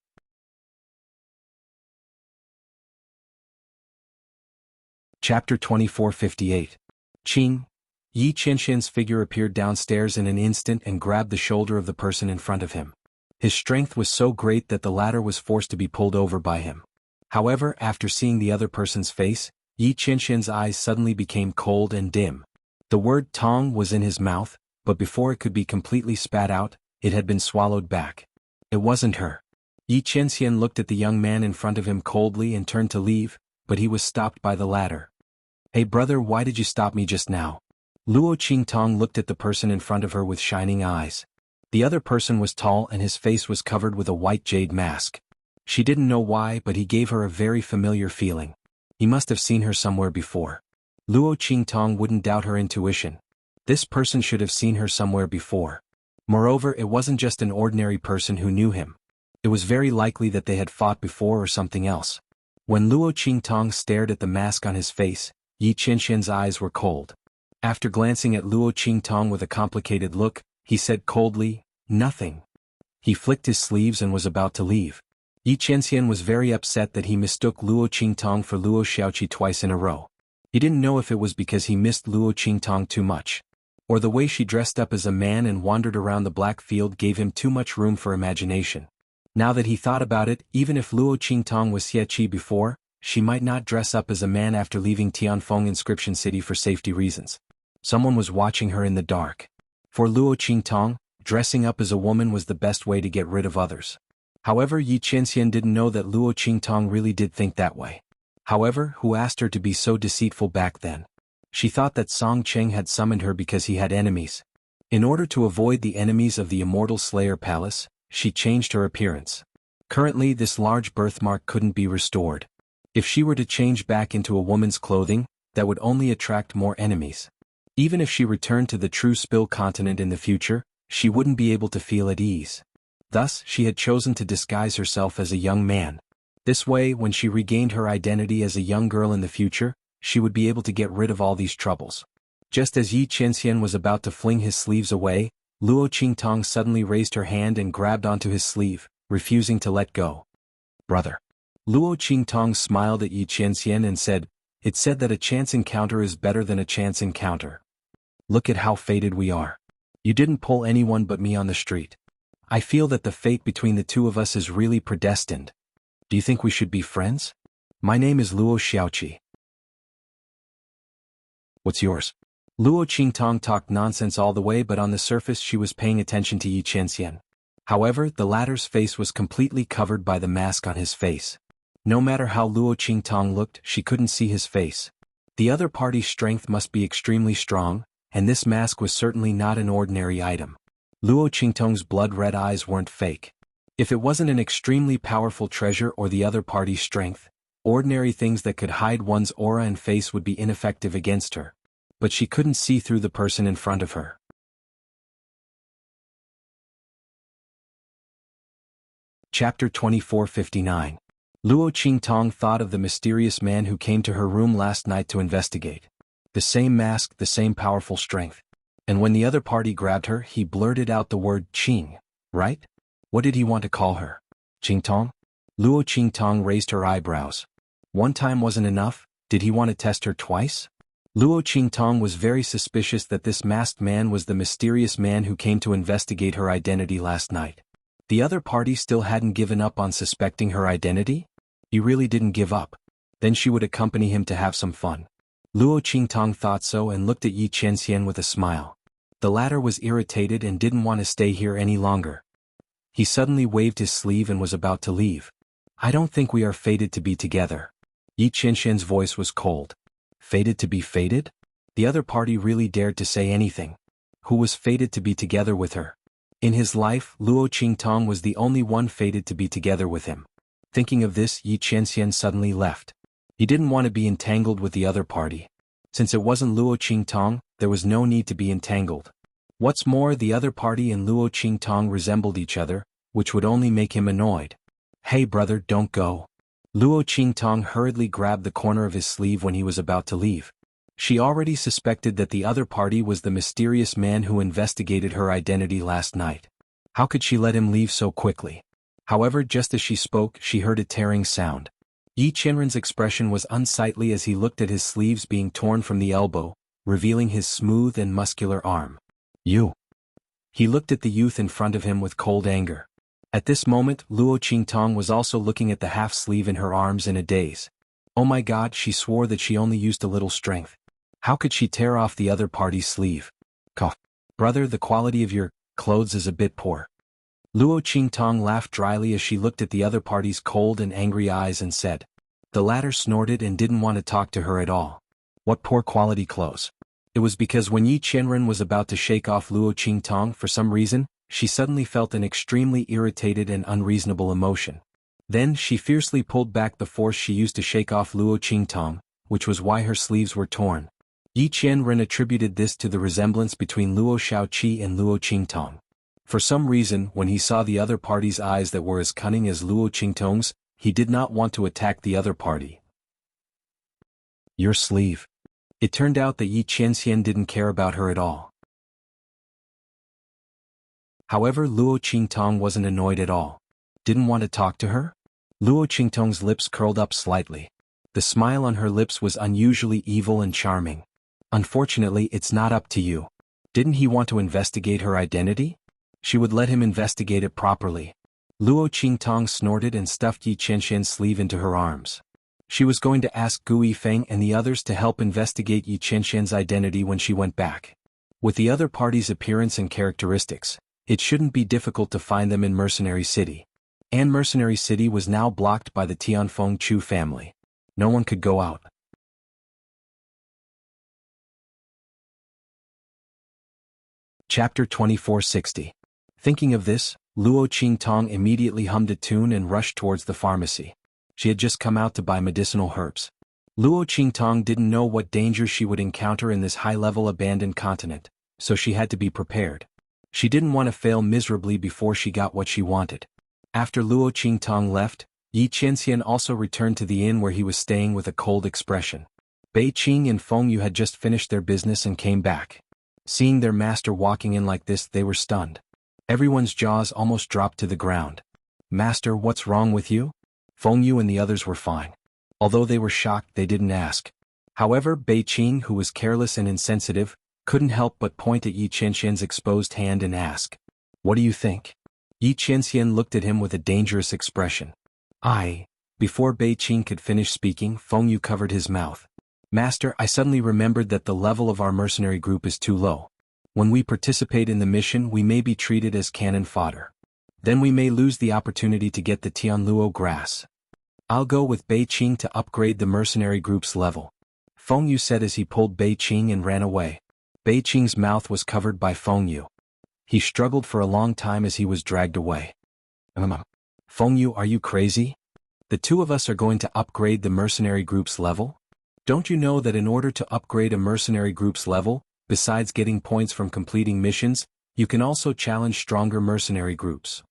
Chapter 2458. Qing. Yi Qianxian's figure appeared downstairs in an instant and grabbed the shoulder of the person in front of him. His strength was so great that the latter was forced to be pulled over by him. However, after seeing the other person's face, Yi Qianxian's eyes suddenly became cold and dim. The word Tong was in his mouth, but before it could be completely spat out, it had been swallowed back. It wasn't her. Yi Qianxian looked at the young man in front of him coldly and turned to leave, but he was stopped by the latter. Hey brother, why did you stop me just now? Luo Qingtong looked at the person in front of her with shining eyes. The other person was tall and his face was covered with a white jade mask. She didn't know why, but he gave her a very familiar feeling. He must have seen her somewhere before. Luo Qingtong wouldn't doubt her intuition. This person should have seen her somewhere before. Moreover, it wasn't just an ordinary person who knew him. It was very likely that they had fought before or something else. When Luo Qingtong stared at the mask on his face, Yi Qianxian's eyes were cold. After glancing at Luo Qingtong with a complicated look, he said coldly, "Nothing." He flicked his sleeves and was about to leave. Yi Qianxian was very upset that he mistook Luo Qingtong for Luo Xiaoqi twice in a row. He didn't know if it was because he missed Luo Qingtong too much, or the way she dressed up as a man and wandered around the black field gave him too much room for imagination. Now that he thought about it, even if Luo Qingtong was Xieqi before, she might not dress up as a man after leaving Tianfeng Inscription City for safety reasons. Someone was watching her in the dark. For Luo Qingtong, dressing up as a woman was the best way to get rid of others. However, Yi Qianxian didn't know that Luo Qingtong really did think that way. However, who asked her to be so deceitful back then? She thought that Song Cheng had summoned her because he had enemies. In order to avoid the enemies of the Immortal Slayer Palace, she changed her appearance. Currently, this large birthmark couldn't be restored. If she were to change back into a woman's clothing, that would only attract more enemies. Even if she returned to the true Spill continent in the future, she wouldn't be able to feel at ease. Thus, she had chosen to disguise herself as a young man. This way, when she regained her identity as a young girl in the future, she would be able to get rid of all these troubles. Just as Yi Qianxian was about to fling his sleeves away, Luo Qingtong suddenly raised her hand and grabbed onto his sleeve, refusing to let go. "Brother." Luo Qingtong smiled at Yi Qianxian and said, "It's said that a chance encounter is better than a chance encounter. Look at how fated we are. You didn't pull anyone but me on the street. I feel that the fate between the two of us is really predestined. Do you think we should be friends? My name is Luo Xiaoqi. What's yours?" Luo Qingtong talked nonsense all the way, but on the surface she was paying attention to Yi Qianxian. However, the latter's face was completely covered by the mask on his face. No matter how Luo Qingtong looked, she couldn't see his face. The other party's strength must be extremely strong, and this mask was certainly not an ordinary item. Luo Qingtong's blood-red eyes weren't fake. If it wasn't an extremely powerful treasure or the other party's strength, Ordinary things that could hide one's aura and face would be ineffective against her. But she couldn't see through the person in front of her. Chapter 2459. Luo Qingtong thought of the mysterious man who came to her room last night to investigate. The same mask, the same powerful strength. And when the other party grabbed her, he blurted out the word Qing, right? What did he want to call her? Qingtong? Luo Qingtong raised her eyebrows. One time wasn't enough, did he want to test her twice? Luo Qingtong was very suspicious that this masked man was the mysterious man who came to investigate her identity last night. The other party still hadn't given up on suspecting her identity? He really didn't give up. Then she would accompany him to have some fun. Luo Qingtong thought so and looked at Yi Qianxian with a smile. The latter was irritated and didn't want to stay here any longer. He suddenly waved his sleeve and was about to leave. I don't think we are fated to be together. Yi Qianxian's voice was cold. Fated to be fated? The other party really dared to say anything. Who was fated to be together with her? In his life, Luo Qingtong was the only one fated to be together with him. Thinking of this, Yi Qianxian suddenly left. He didn't want to be entangled with the other party. Since it wasn't Luo Qingtong, there was no need to be entangled. What's more, the other party and Luo Qingtong resembled each other, which would only make him annoyed. Hey brother, don't go. Luo Qingtong hurriedly grabbed the corner of his sleeve when he was about to leave. She already suspected that the other party was the mysterious man who investigated her identity last night. How could she let him leave so quickly? However, just as she spoke, she heard a tearing sound. Yi Qianren's expression was unsightly as he looked at his sleeves being torn from the elbow, revealing his smooth and muscular arm. You. He looked at the youth in front of him with cold anger. At this moment, Luo Qingtong was also looking at the half-sleeve in her arms in a daze. Oh my God, she swore that she only used a little strength. How could she tear off the other party's sleeve? Cough. Brother, the quality of your clothes is a bit poor. Luo Qingtong laughed dryly as she looked at the other party's cold and angry eyes and said. The latter snorted and didn't want to talk to her at all. What poor quality clothes? It was because when Yi Qianren was about to shake off Luo Qingtong for some reason, she suddenly felt an extremely irritated and unreasonable emotion. Then she fiercely pulled back the force she used to shake off Luo Qingtong, which was why her sleeves were torn. Yi Qianren attributed this to the resemblance between Luo Shaoqi and Luo Qingtong. For some reason, when he saw the other party's eyes that were as cunning as Luo Qingtong's, he did not want to attack the other party. Your sleeve. It turned out that Yi Qianxian didn't care about her at all. However, Luo Qingtong wasn't annoyed at all. Didn't want to talk to her? Luo Qingtong's lips curled up slightly. The smile on her lips was unusually evil and charming. Unfortunately, it's not up to you. Didn't he want to investigate her identity? She would let him investigate it properly. Luo Qingtong snorted and stuffed Yi Qianxian's sleeve into her arms. She was going to ask Gu Yifeng and the others to help investigate Yi Qianxian's identity when she went back. With the other party's appearance and characteristics, it shouldn't be difficult to find them in Mercenary City. And Mercenary City was now blocked by the Tianfeng Chu family. No one could go out. Chapter 2460. Thinking of this, Luo Qingtong immediately hummed a tune and rushed towards the pharmacy. She had just come out to buy medicinal herbs. Luo Qingtong didn't know what danger she would encounter in this high-level abandoned continent, so she had to be prepared. She didn't want to fail miserably before she got what she wanted. After Luo Qingtong left, Yi Qianxian also returned to the inn where he was staying with a cold expression. Bei Qing and Feng Yu had just finished their business and came back. Seeing their master walking in like this, they were stunned. Everyone's jaws almost dropped to the ground. Master, what's wrong with you? Feng Yu and the others were fine. Although they were shocked, they didn't ask. However, Bei Qing, who was careless and insensitive, couldn't help but point at Yi Qianxian's exposed hand and ask, "What do you think?" Yi Qianxian looked at him with a dangerous expression. Before Bei Qing could finish speaking, Feng Yu covered his mouth. Master, I suddenly remembered that the level of our mercenary group is too low. When we participate in the mission, we may be treated as cannon fodder. Then we may lose the opportunity to get the Tianluo grass. I'll go with Bei Qing to upgrade the mercenary group's level. Feng Yu said as he pulled Bei Qing and ran away. Bei Qing's mouth was covered by Feng Yu. He struggled for a long time as he was dragged away. Feng Yu, are you crazy? The two of us are going to upgrade the mercenary group's level? Don't you know that in order to upgrade a mercenary group's level, besides getting points from completing missions, you can also challenge stronger mercenary groups?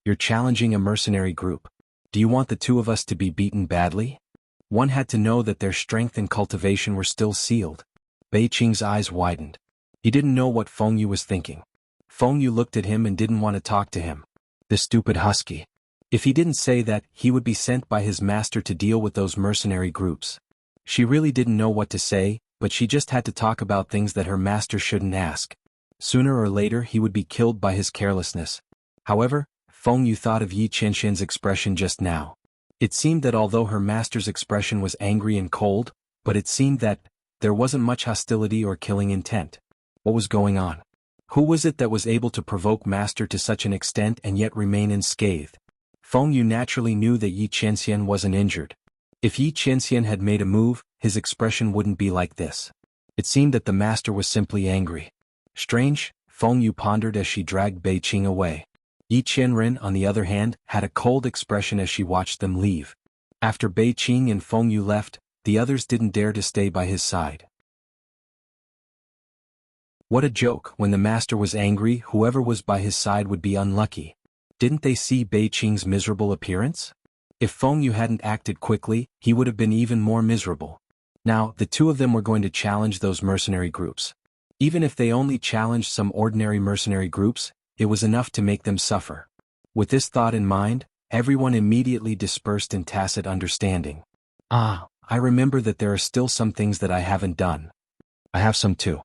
You're challenging a mercenary group. Do you want the two of us to be beaten badly? One had to know that their strength and cultivation were still sealed. Bei Qing's eyes widened. He didn't know what Feng Yu was thinking. Feng Yu looked at him and didn't want to talk to him. The stupid husky. If he didn't say that, he would be sent by his master to deal with those mercenary groups. She really didn't know what to say, but she just had to talk about things that her master shouldn't ask. Sooner or later he would be killed by his carelessness. However, Feng Yu thought of Yi Qianxian's expression just now. It seemed that although her master's expression was angry and cold, but it seemed that there wasn't much hostility or killing intent. What was going on? Who was it that was able to provoke master to such an extent and yet remain unscathed? Feng Yu naturally knew that Yi Qianxian wasn't injured. If Yi Qianxian had made a move, his expression wouldn't be like this. It seemed that the master was simply angry. Strange, Feng Yu pondered as she dragged Bei Qing away. Yi Qianren, on the other hand, had a cold expression as she watched them leave. After Bei Qing and Feng Yu left, the others didn't dare to stay by his side. What a joke, when the master was angry, whoever was by his side would be unlucky. Didn't they see Bei Qing's miserable appearance? If Feng Yu hadn't acted quickly, he would have been even more miserable. Now, the two of them were going to challenge those mercenary groups. Even if they only challenged some ordinary mercenary groups, it was enough to make them suffer. With this thought in mind, everyone immediately dispersed in tacit understanding. I remember that there are still some things that I haven't done. I have some too.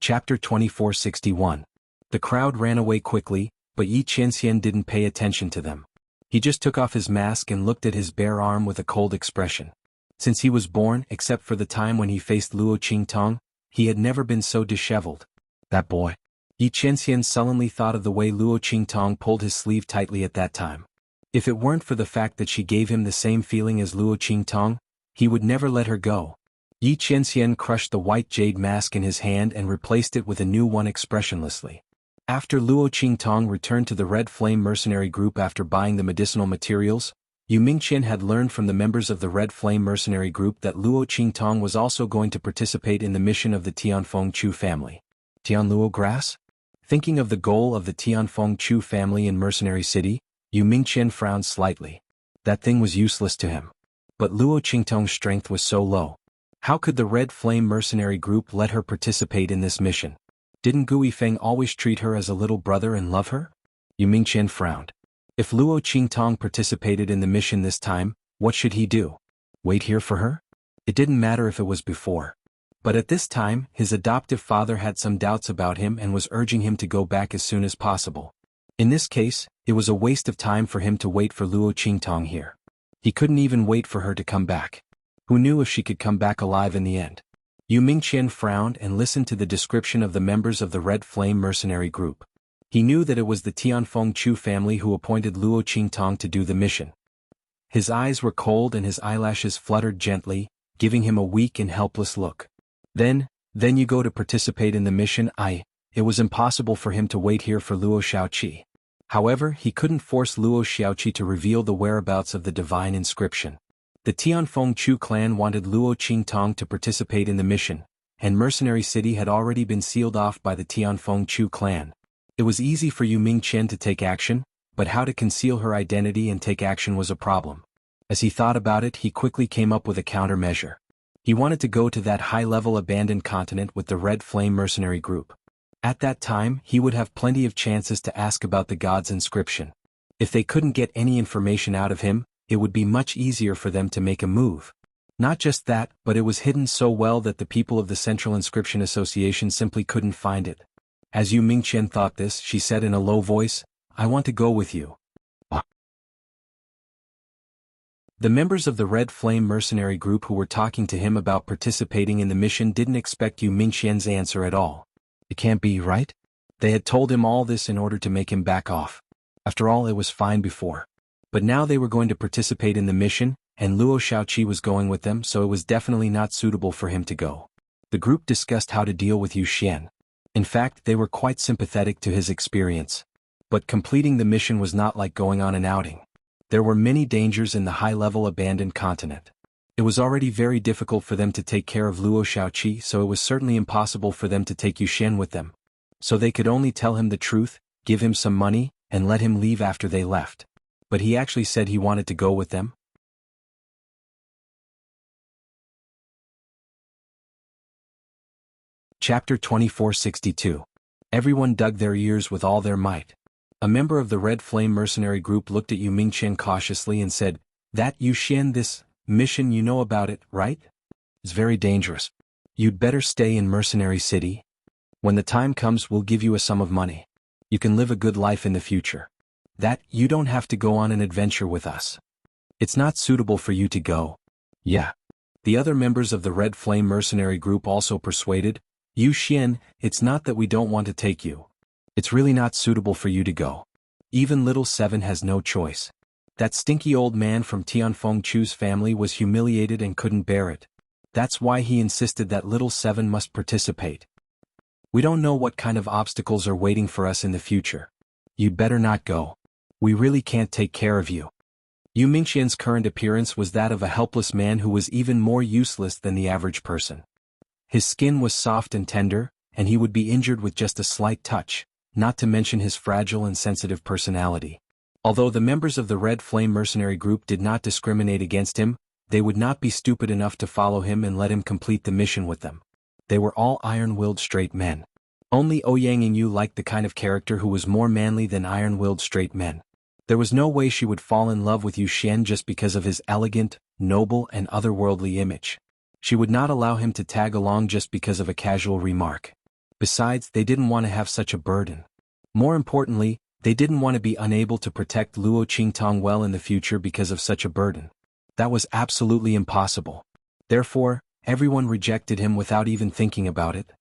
Chapter 2461. The crowd ran away quickly, but Yi Qianxian didn't pay attention to them. He just took off his mask and looked at his bare arm with a cold expression. Since he was born, except for the time when he faced Luo Qingtong, he had never been so disheveled. That boy. Yi Qianxian sullenly thought of the way Luo Qingtong pulled his sleeve tightly at that time. If it weren't for the fact that she gave him the same feeling as Luo Qingtong, he would never let her go. Yi Qianxian crushed the white jade mask in his hand and replaced it with a new one expressionlessly. After Luo Qingtong returned to the Red Flame mercenary group after buying the medicinal materials, Yu Mingqian had learned from the members of the Red Flame mercenary group that Luo Qingtong was also going to participate in the mission of the Tianfeng Chu family. Tianluo Grass? Thinking of the goal of the Tianfeng Chu family in Mercenary City, Yu Mingqian frowned slightly. That thing was useless to him. But Luo Qingtong's strength was so low. How could the Red Flame mercenary group let her participate in this mission? Didn't Gui Feng always treat her as a little brother and love her? Yu Mingqian frowned. If Luo Qingtong participated in the mission this time, what should he do? Wait here for her? It didn't matter if it was before. But at this time, his adoptive father had some doubts about him and was urging him to go back as soon as possible. In this case, it was a waste of time for him to wait for Luo Qingtong here. He couldn't even wait for her to come back. Who knew if she could come back alive in the end? Yu Mingqian frowned and listened to the description of the members of the Red Flame mercenary group. He knew that it was the Tianfeng Chu family who appointed Luo Qingtong to do the mission. His eyes were cold and his eyelashes fluttered gently, giving him a weak and helpless look. Then you go to participate in the mission? It was impossible for him to wait here for Luo Xiaoqi. However, he couldn't force Luo Xiaoqi to reveal the whereabouts of the divine inscription. The Tianfeng Chu clan wanted Luo Qingtong to participate in the mission, and Mercenary City had already been sealed off by the Tianfeng Chu clan. It was easy for Yu Mingqian to take action, but how to conceal her identity and take action was a problem. As he thought about it, he quickly came up with a countermeasure. He wanted to go to that high-level abandoned continent with the Red Flame mercenary group. At that time, he would have plenty of chances to ask about the god's inscription. If they couldn't get any information out of him, it would be much easier for them to make a move. Not just that, but it was hidden so well that the people of the Central Inscription Association simply couldn't find it. As Yu Mingqian thought this, she said in a low voice, "I want to go with you." The members of the Red Flame mercenary group who were talking to him about participating in the mission didn't expect Yu Mingqian's answer at all. It can't be, right? They had told him all this in order to make him back off. After all, it was fine before. But now they were going to participate in the mission, and Luo Xiaoqi was going with them, so it was definitely not suitable for him to go. The group discussed how to deal with Yu Xian. In fact, they were quite sympathetic to his experience. But completing the mission was not like going on an outing. There were many dangers in the high-level abandoned continent. It was already very difficult for them to take care of Luo Xiaoqi, so it was certainly impossible for them to take Yuxian with them. So they could only tell him the truth, give him some money, and let him leave after they left. But he actually said he wanted to go with them. Chapter 2462. Everyone dug their ears with all their might. A member of the Red Flame mercenary group looked at Yu Mingqian cautiously and said, "That Yuxian, this mission, you know about it, right? It's very dangerous. You'd better stay in Mercenary City. When the time comes, we'll give you a sum of money. You can live a good life in the future. That, you don't have to go on an adventure with us. It's not suitable for you to go." Yeah. The other members of the Red Flame mercenary group also persuaded, "Yuxian, it's not that we don't want to take you. It's really not suitable for you to go. Even little Seven has no choice. That stinky old man from Tianfeng Chu's family was humiliated and couldn't bear it. That's why he insisted that little Seven must participate. We don't know what kind of obstacles are waiting for us in the future. You'd better not go. We really can't take care of you." Yu Mingqian's current appearance was that of a helpless man who was even more useless than the average person. His skin was soft and tender, and he would be injured with just a slight touch, not to mention his fragile and sensitive personality. Although the members of the Red Flame mercenary group did not discriminate against him, they would not be stupid enough to follow him and let him complete the mission with them. They were all iron-willed straight men. Only Ouyang Yingyu liked the kind of character who was more manly than iron-willed straight men. There was no way she would fall in love with Yuxian just because of his elegant, noble and otherworldly image. She would not allow him to tag along just because of a casual remark. Besides, they didn't want to have such a burden. More importantly, they didn't want to be unable to protect Luo Qingtong well in the future because of such a burden. That was absolutely impossible. Therefore, everyone rejected him without even thinking about it.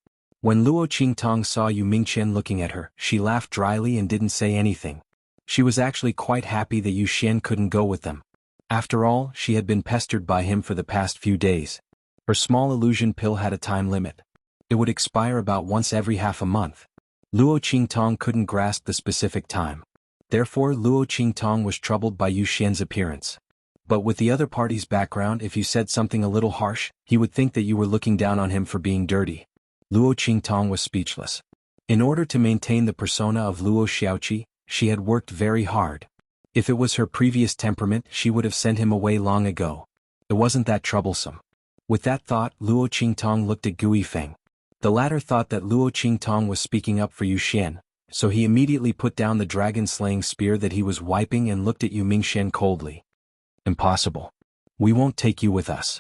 When Luo Qingtong saw Yu Mingqian looking at her, she laughed dryly and didn't say anything. She was actually quite happy that Yuxian couldn't go with them. After all, she had been pestered by him for the past few days. Her small illusion pill had a time limit. It would expire about once every half a month. Luo Qingtong couldn't grasp the specific time. Therefore, Luo Qingtong was troubled by Yuxian's appearance. But with the other party's background, if you said something a little harsh, he would think that you were looking down on him for being dirty. Luo Qingtong was speechless. In order to maintain the persona of Luo Xiaoqi, she had worked very hard. If it was her previous temperament, she would have sent him away long ago. It wasn't that troublesome. With that thought, Luo Qingtong looked at Gui Feng. The latter thought that Luo Qingtong was speaking up for Yuxian, so he immediately put down the dragon-slaying spear that he was wiping and looked at Yu Mingqian coldly. "Impossible. We won't take you with us.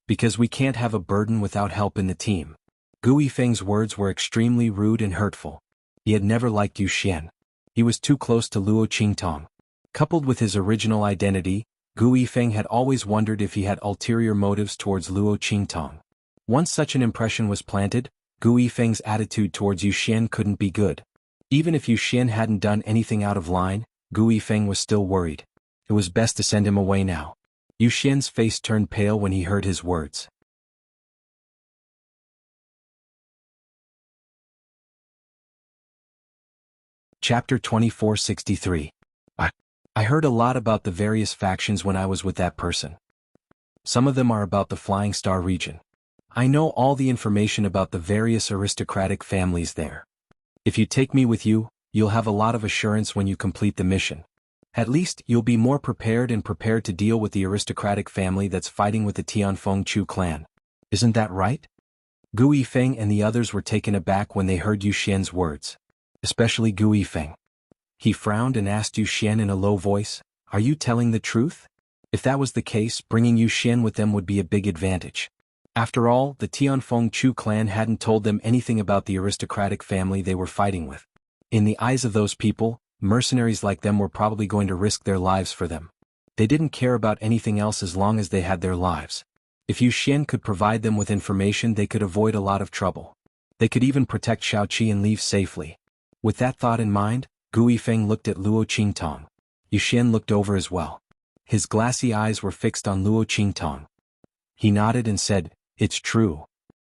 Because we can't have a burden without help in the team." Gui Feng's words were extremely rude and hurtful. He had never liked Yuxian. He was too close to Luo Qingtong. Coupled with his original identity, Gui Feng had always wondered if he had ulterior motives towards Luo Qingtong. Once such an impression was planted, Gui Feng's attitude towards Yuxian couldn't be good. Even if Yuxian hadn't done anything out of line, Gui Feng was still worried. It was best to send him away now. Yuxian's face turned pale when he heard his words. Chapter 2463. I heard a lot about the various factions when I was with that person. Some of them are about the Flying Star region. I know all the information about the various aristocratic families there. If you take me with you, you'll have a lot of assurance when you complete the mission. At least, you'll be more prepared to deal with the aristocratic family that's fighting with the Tianfeng Chu clan. Isn't that right? Gui Feng and the others were taken aback when they heard Yuxian's words. Especially Gui Feng. He frowned and asked Yuxian in a low voice, "Are you telling the truth?" If that was the case, bringing Yuxian with them would be a big advantage. After all, the Tianfeng Chu clan hadn't told them anything about the aristocratic family they were fighting with. In the eyes of those people, mercenaries like them were probably going to risk their lives for them. They didn't care about anything else as long as they had their lives. If Yuxian could provide them with information, they could avoid a lot of trouble. They could even protect Xiaoqi and leave safely. With that thought in mind, Gui Feng looked at Luo Qingtong. Yuxian looked over as well. His glassy eyes were fixed on Luo Qingtong. He nodded and said, "It's true.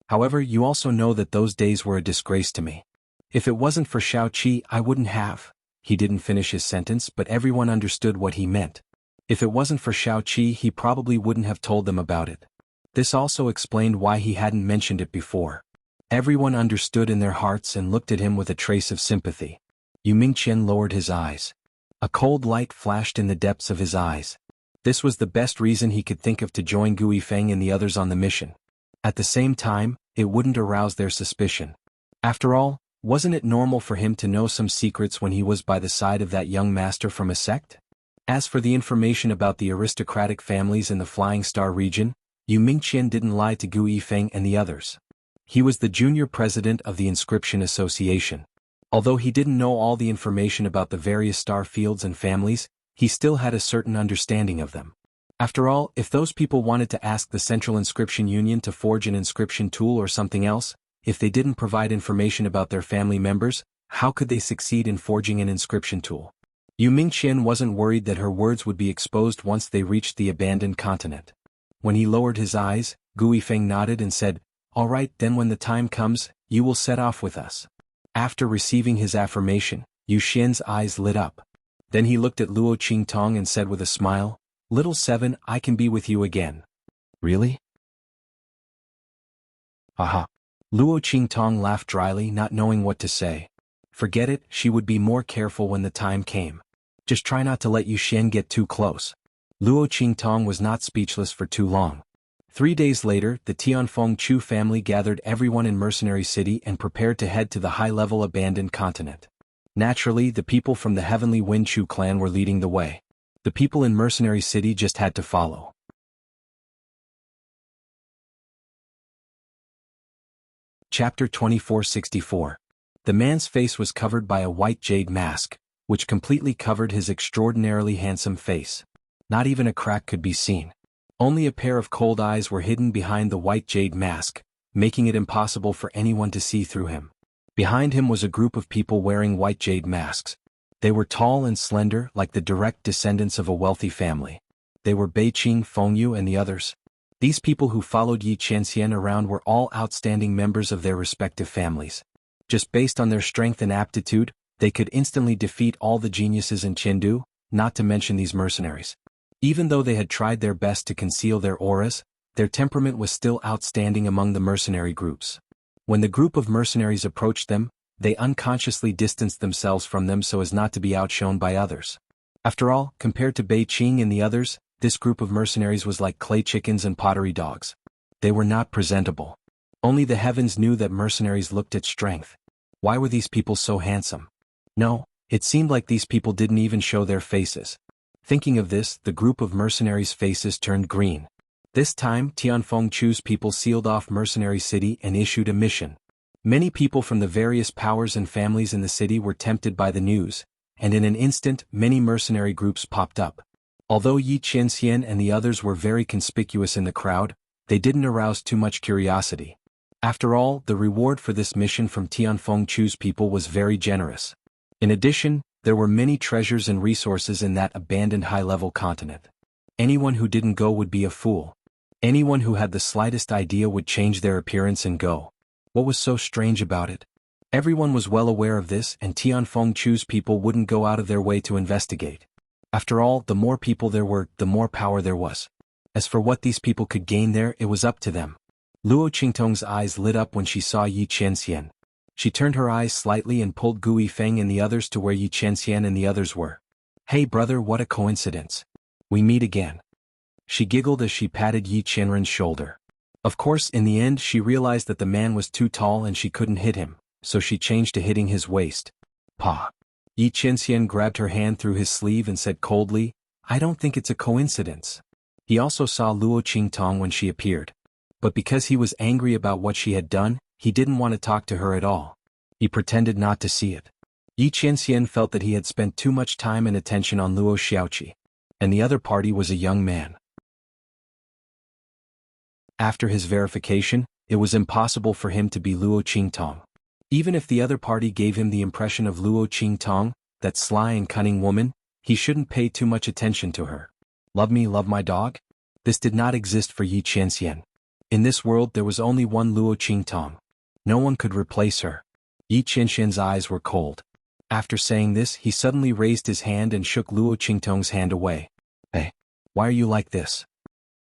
However, you also know that those days were a disgrace to me. If it wasn't for Xiao Qi, I wouldn't have. He didn't finish his sentence, but everyone understood what he meant. If it wasn't for Xiao Qi, he probably wouldn't have told them about it. This also explained why he hadn't mentioned it before. Everyone understood in their hearts and looked at him with a trace of sympathy. Yu Mingqian lowered his eyes. A cold light flashed in the depths of his eyes. This was the best reason he could think of to join Gu Yifeng and the others on the mission. At the same time, it wouldn't arouse their suspicion. After all, wasn't it normal for him to know some secrets when he was by the side of that young master from a sect? As for the information about the aristocratic families in the Flying Star region, Yu Mingqian didn't lie to Gu Yifeng and the others. He was the junior president of the Inscription Association. Although he didn't know all the information about the various star fields and families, he still had a certain understanding of them. After all, if those people wanted to ask the Central Inscription Union to forge an inscription tool or something else, if they didn't provide information about their family members, how could they succeed in forging an inscription tool? Yu Mingqian wasn't worried that her words would be exposed once they reached the abandoned continent. When he lowered his eyes, Gu Yifeng nodded and said, "All right, then when the time comes, you will set off with us." After receiving his affirmation, Yu Xian's eyes lit up. Then he looked at Luo Qingtong and said with a smile, "Little Seven, I can be with you again." "Really?" "Aha." Luo Qingtong laughed dryly, not knowing what to say. Forget it, she would be more careful when the time came. Just try not to let Yu Xian get too close. Luo Qingtong was not speechless for too long. 3 days later, the Tianfeng Chu family gathered everyone in Mercenary City and prepared to head to the high-level abandoned continent. Naturally, the people from the Heavenly Wind Chu clan were leading the way. The people in Mercenary City just had to follow. Chapter 2464. The man's face was covered by a white jade mask, which completely covered his extraordinarily handsome face. Not even a crack could be seen. Only a pair of cold eyes were hidden behind the white jade mask, making it impossible for anyone to see through him. Behind him was a group of people wearing white jade masks. They were tall and slender, like the direct descendants of a wealthy family. They were Beiqing, Fengyu and the others. These people who followed Yi Qianxian around were all outstanding members of their respective families. Just based on their strength and aptitude, they could instantly defeat all the geniuses in Qindu, not to mention these mercenaries. Even though they had tried their best to conceal their auras, their temperament was still outstanding among the mercenary groups. When the group of mercenaries approached them, they unconsciously distanced themselves from them so as not to be outshone by others. After all, compared to Beiqing and the others, this group of mercenaries was like clay chickens and pottery dogs. They were not presentable. Only the heavens knew that mercenaries looked at strength. Why were these people so handsome? No, it seemed like these people didn't even show their faces. Thinking of this, the group of mercenaries' faces turned green. This time, Tianfeng Chu's people sealed off Mercenary City and issued a mission. Many people from the various powers and families in the city were tempted by the news, and in an instant, many mercenary groups popped up. Although Yi Qianxian and the others were very conspicuous in the crowd, they didn't arouse too much curiosity. After all, the reward for this mission from Tianfeng Chu's people was very generous. In addition, there were many treasures and resources in that abandoned high-level continent. Anyone who didn't go would be a fool. Anyone who had the slightest idea would change their appearance and go. What was so strange about it? Everyone was well aware of this, and Tianfeng Chu's people wouldn't go out of their way to investigate. After all, the more people there were, the more power there was. As for what these people could gain there, it was up to them. Luo Qingtong's eyes lit up when she saw Yi Qianxian. She turned her eyes slightly and pulled Gu Yifeng and the others to where Yi Qianxian and the others were. "Hey brother, what a coincidence. We meet again." She giggled as she patted Yi Qianren's shoulder. Of course, in the end she realized that the man was too tall and she couldn't hit him, so she changed to hitting his waist. "Pa." Yi Qianxian grabbed her hand through his sleeve and said coldly, "I don't think it's a coincidence." He also saw Luo Qingtong when she appeared. But because he was angry about what she had done, he didn't want to talk to her at all. He pretended not to see it. Yi Qianxian felt that he had spent too much time and attention on Luo Xiaoqi. And the other party was a young man. After his verification, it was impossible for him to be Luo Qingtong. Even if the other party gave him the impression of Luo Qingtong, that sly and cunning woman, he shouldn't pay too much attention to her. Love me, love my dog? This did not exist for Yi Qianxian. In this world there was only one Luo Qingtong. No one could replace her. Yi Qianxian's eyes were cold. After saying this, he suddenly raised his hand and shook Luo Qingtong's hand away. Hey, why are you like this?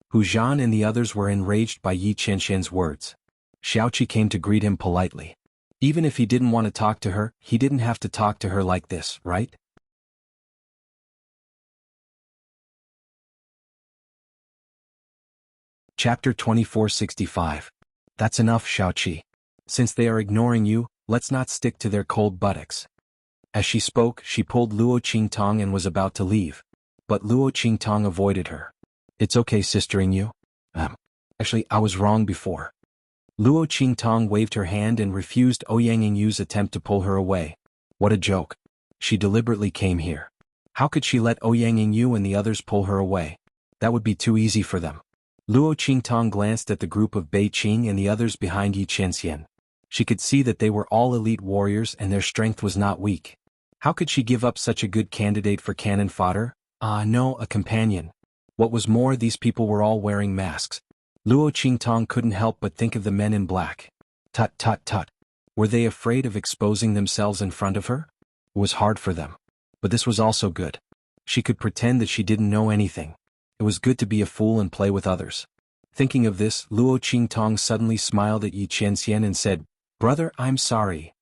Hu Zhan and the others were enraged by Yi Qianxian's words. Xiaoqi came to greet him politely. Even if he didn't want to talk to her, he didn't have to talk to her like this, right? Chapter 2465. That's enough, Xiaoqi. Since they are ignoring you, let's not stick to their cold buttocks. As she spoke, she pulled Luo Qingtong and was about to leave. But Luo Qingtong avoided her. It's okay, sistering you. Actually, I was wrong before. Luo Qingtong waved her hand and refused Ouyang Yingyu's attempt to pull her away. What a joke. She deliberately came here. How could she let Ouyang Yingyu and the others pull her away? That would be too easy for them. Luo Qingtong glanced at the group of Bei Qing and the others behind Yi Qianxian. She could see that they were all elite warriors and their strength was not weak. How could she give up such a good candidate for cannon fodder? No, a companion. What was more, these people were all wearing masks. Luo Qingtong couldn't help but think of the men in black. Tut tut tut. Were they afraid of exposing themselves in front of her? It was hard for them. But this was also good. She could pretend that she didn't know anything. It was good to be a fool and play with others. Thinking of this, Luo Qingtong suddenly smiled at Yi Qianxian and said, "Brother, I'm sorry.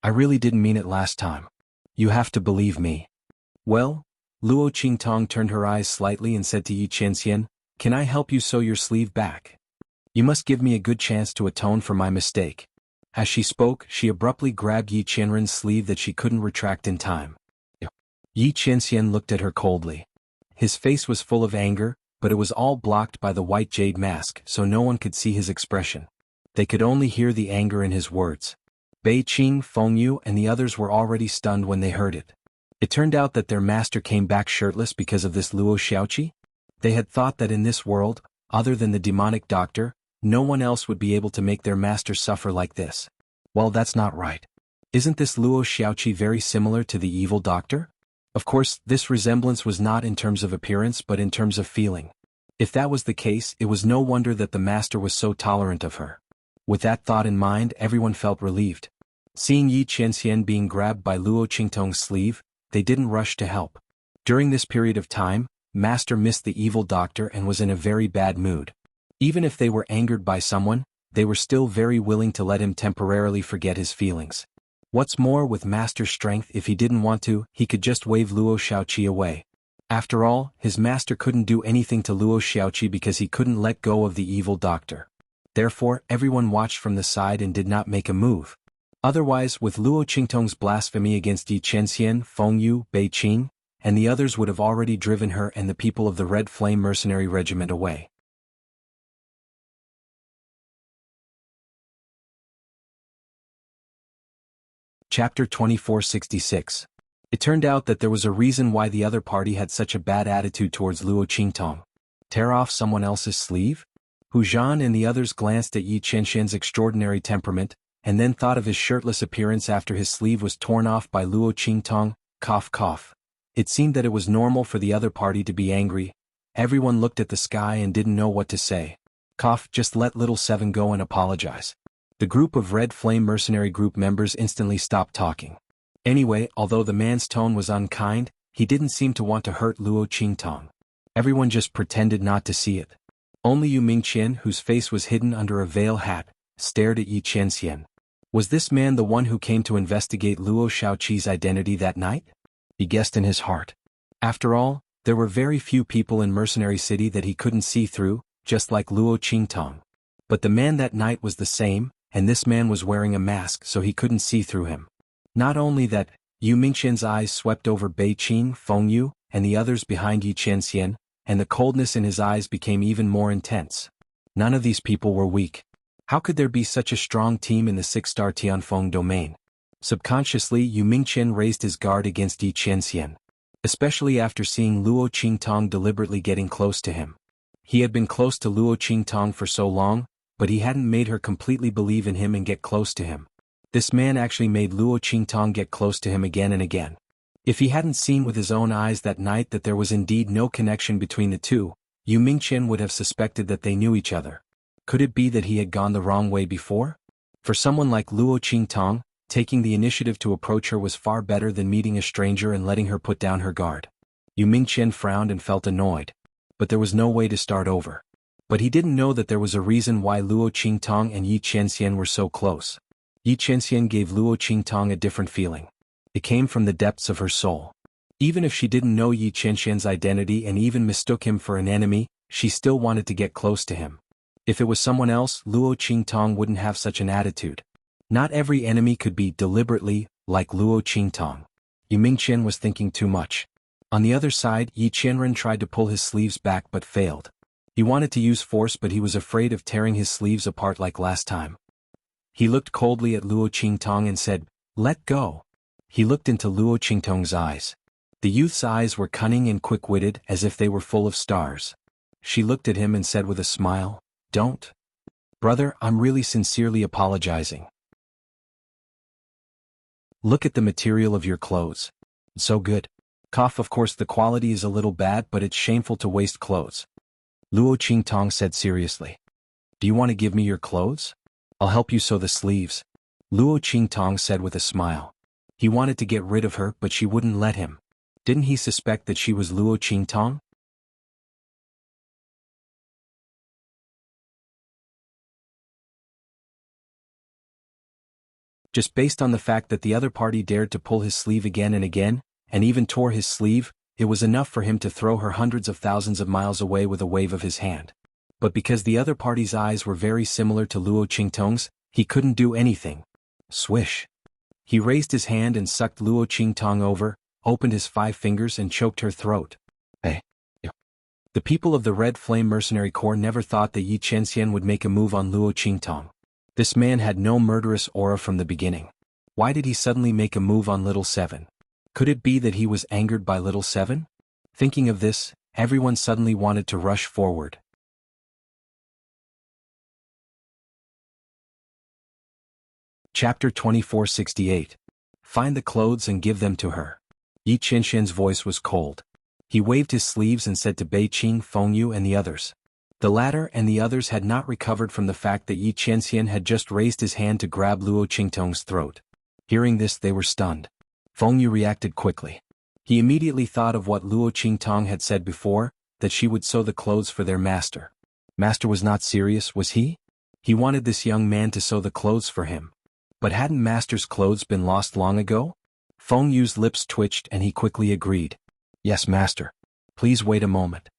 I really didn't mean it last time. You have to believe me." Well, Luo Qingtong turned her eyes slightly and said to Yi Qianxian, "Can I help you sew your sleeve back? You must give me a good chance to atone for my mistake." As she spoke, she abruptly grabbed Yi Qianren's sleeve that she couldn't retract in time. Yi Qianxian looked at her coldly. His face was full of anger, but it was all blocked by the white jade mask, so no one could see his expression. They could only hear the anger in his words. Bei Qing, Fengyu, and the others were already stunned when they heard it. It turned out that their master came back shirtless because of this Luo Xiaoqi? They had thought that in this world, other than the demonic doctor, no one else would be able to make their master suffer like this. Well, that's not right. Isn't this Luo Xiaoqi very similar to the evil doctor? Of course, this resemblance was not in terms of appearance but in terms of feeling. If that was the case, it was no wonder that the master was so tolerant of her. With that thought in mind, everyone felt relieved. Seeing Yi Qianxian being grabbed by Luo Qingtong's sleeve, they didn't rush to help. During this period of time, Master missed the evil doctor and was in a very bad mood. Even if they were angered by someone, they were still very willing to let him temporarily forget his feelings. What's more, with Master's strength, if he didn't want to, he could just wave Luo Xiaoqi away. After all, his master couldn't do anything to Luo Xiaoqi because he couldn't let go of the evil doctor. Therefore, everyone watched from the side and did not make a move. Otherwise, with Luo Qingtong's blasphemy against Yi Qianxian, Fengyu, Bei Qing, and the others would have already driven her and the people of the Red Flame Mercenary Regiment away. Chapter 2466. It turned out that there was a reason why the other party had such a bad attitude towards Luo Qingtong. Tear off someone else's sleeve? Hu Zhan and the others glanced at Yi Qianxian's extraordinary temperament, and then thought of his shirtless appearance after his sleeve was torn off by Luo Qingtong. Cough cough. It seemed that it was normal for the other party to be angry. Everyone looked at the sky and didn't know what to say. Cough, just let little Seven go and apologize. The group of Red Flame Mercenary Group members instantly stopped talking. Anyway, although the man's tone was unkind, he didn't seem to want to hurt Luo Qingtong. Everyone just pretended not to see it. Only Yu Mingqian, whose face was hidden under a veil hat, stared at Yi Qianxian. Was this man the one who came to investigate Luo Xiaoqi's identity that night? He guessed in his heart. After all, there were very few people in Mercenary City that he couldn't see through, just like Luo Qingtong. But the man that night was the same, and this man was wearing a mask so he couldn't see through him. Not only that, Yu Mingqian's eyes swept over Bei Qing, Fengyu, and the others behind Yi Qianxian, and the coldness in his eyes became even more intense. None of these people were weak. How could there be such a strong team in the 6-star Tianfeng domain? Subconsciously, Yu Mingqian raised his guard against Yi Qianxian, especially after seeing Luo Qingtong deliberately getting close to him. He had been close to Luo Qingtong for so long, but he hadn't made her completely believe in him and get close to him. This man actually made Luo Qingtong get close to him again and again. If he hadn't seen with his own eyes that night that there was indeed no connection between the two, Yu Mingqian would have suspected that they knew each other. Could it be that he had gone the wrong way before? For someone like Luo Qingtong, taking the initiative to approach her was far better than meeting a stranger and letting her put down her guard. Yu Mingqian frowned and felt annoyed. But there was no way to start over. But he didn't know that there was a reason why Luo Qingtong and Yi Qianxian were so close. Yi Qianxian gave Luo Qingtong a different feeling. It came from the depths of her soul. Even if she didn't know Yi Qianxian's identity and even mistook him for an enemy, she still wanted to get close to him. If it was someone else, Luo Qingtong wouldn't have such an attitude. Not every enemy could be deliberately like Luo Qingtong. Yu Mingqian was thinking too much. On the other side, Yi Qianren tried to pull his sleeves back but failed. He wanted to use force but he was afraid of tearing his sleeves apart like last time. He looked coldly at Luo Qingtong and said, "Let go." He looked into Luo Qingtong's eyes. The youth's eyes were cunning and quick-witted as if they were full of stars. She looked at him and said with a smile, "Don't. Brother, I'm really sincerely apologizing. Look at the material of your clothes. So good. Of course the quality is a little bad but it's shameful to waste clothes." Luo Qingtong said seriously. "Do you want to give me your clothes? I'll help you sew the sleeves." Luo Qingtong said with a smile. He wanted to get rid of her but she wouldn't let him. Didn't he suspect that she was Luo Qingtong? Just based on the fact that the other party dared to pull his sleeve again and again, and even tore his sleeve, it was enough for him to throw her hundreds of thousands of miles away with a wave of his hand. But because the other party's eyes were very similar to Luo Qingtong's, he couldn't do anything. Swish. He raised his hand and sucked Luo Qingtong over, opened his 5 fingers and choked her throat. Hey. The people of the Red Flame Mercenary Corps never thought that Yi Qianxian would make a move on Luo Qingtong. This man had no murderous aura from the beginning. Why did he suddenly make a move on Little Seven? Could it be that he was angered by Little Seven? Thinking of this, everyone suddenly wanted to rush forward. Chapter 2468. Find the clothes and give them to her. Yi Qianxian's voice was cold. He waved his sleeves and said to Bei Qing, Fengyu and the others. The latter and the others had not recovered from the fact that Yi Qianxian had just raised his hand to grab Luo Qingtong's throat. Hearing this they were stunned. Fengyu reacted quickly. He immediately thought of what Luo Qingtong had said before, that she would sew the clothes for their master. Master was not serious, was he? He wanted this young man to sew the clothes for him. But hadn't master's clothes been lost long ago? Fengyu's lips twitched and he quickly agreed. Yes, master. Please wait a moment.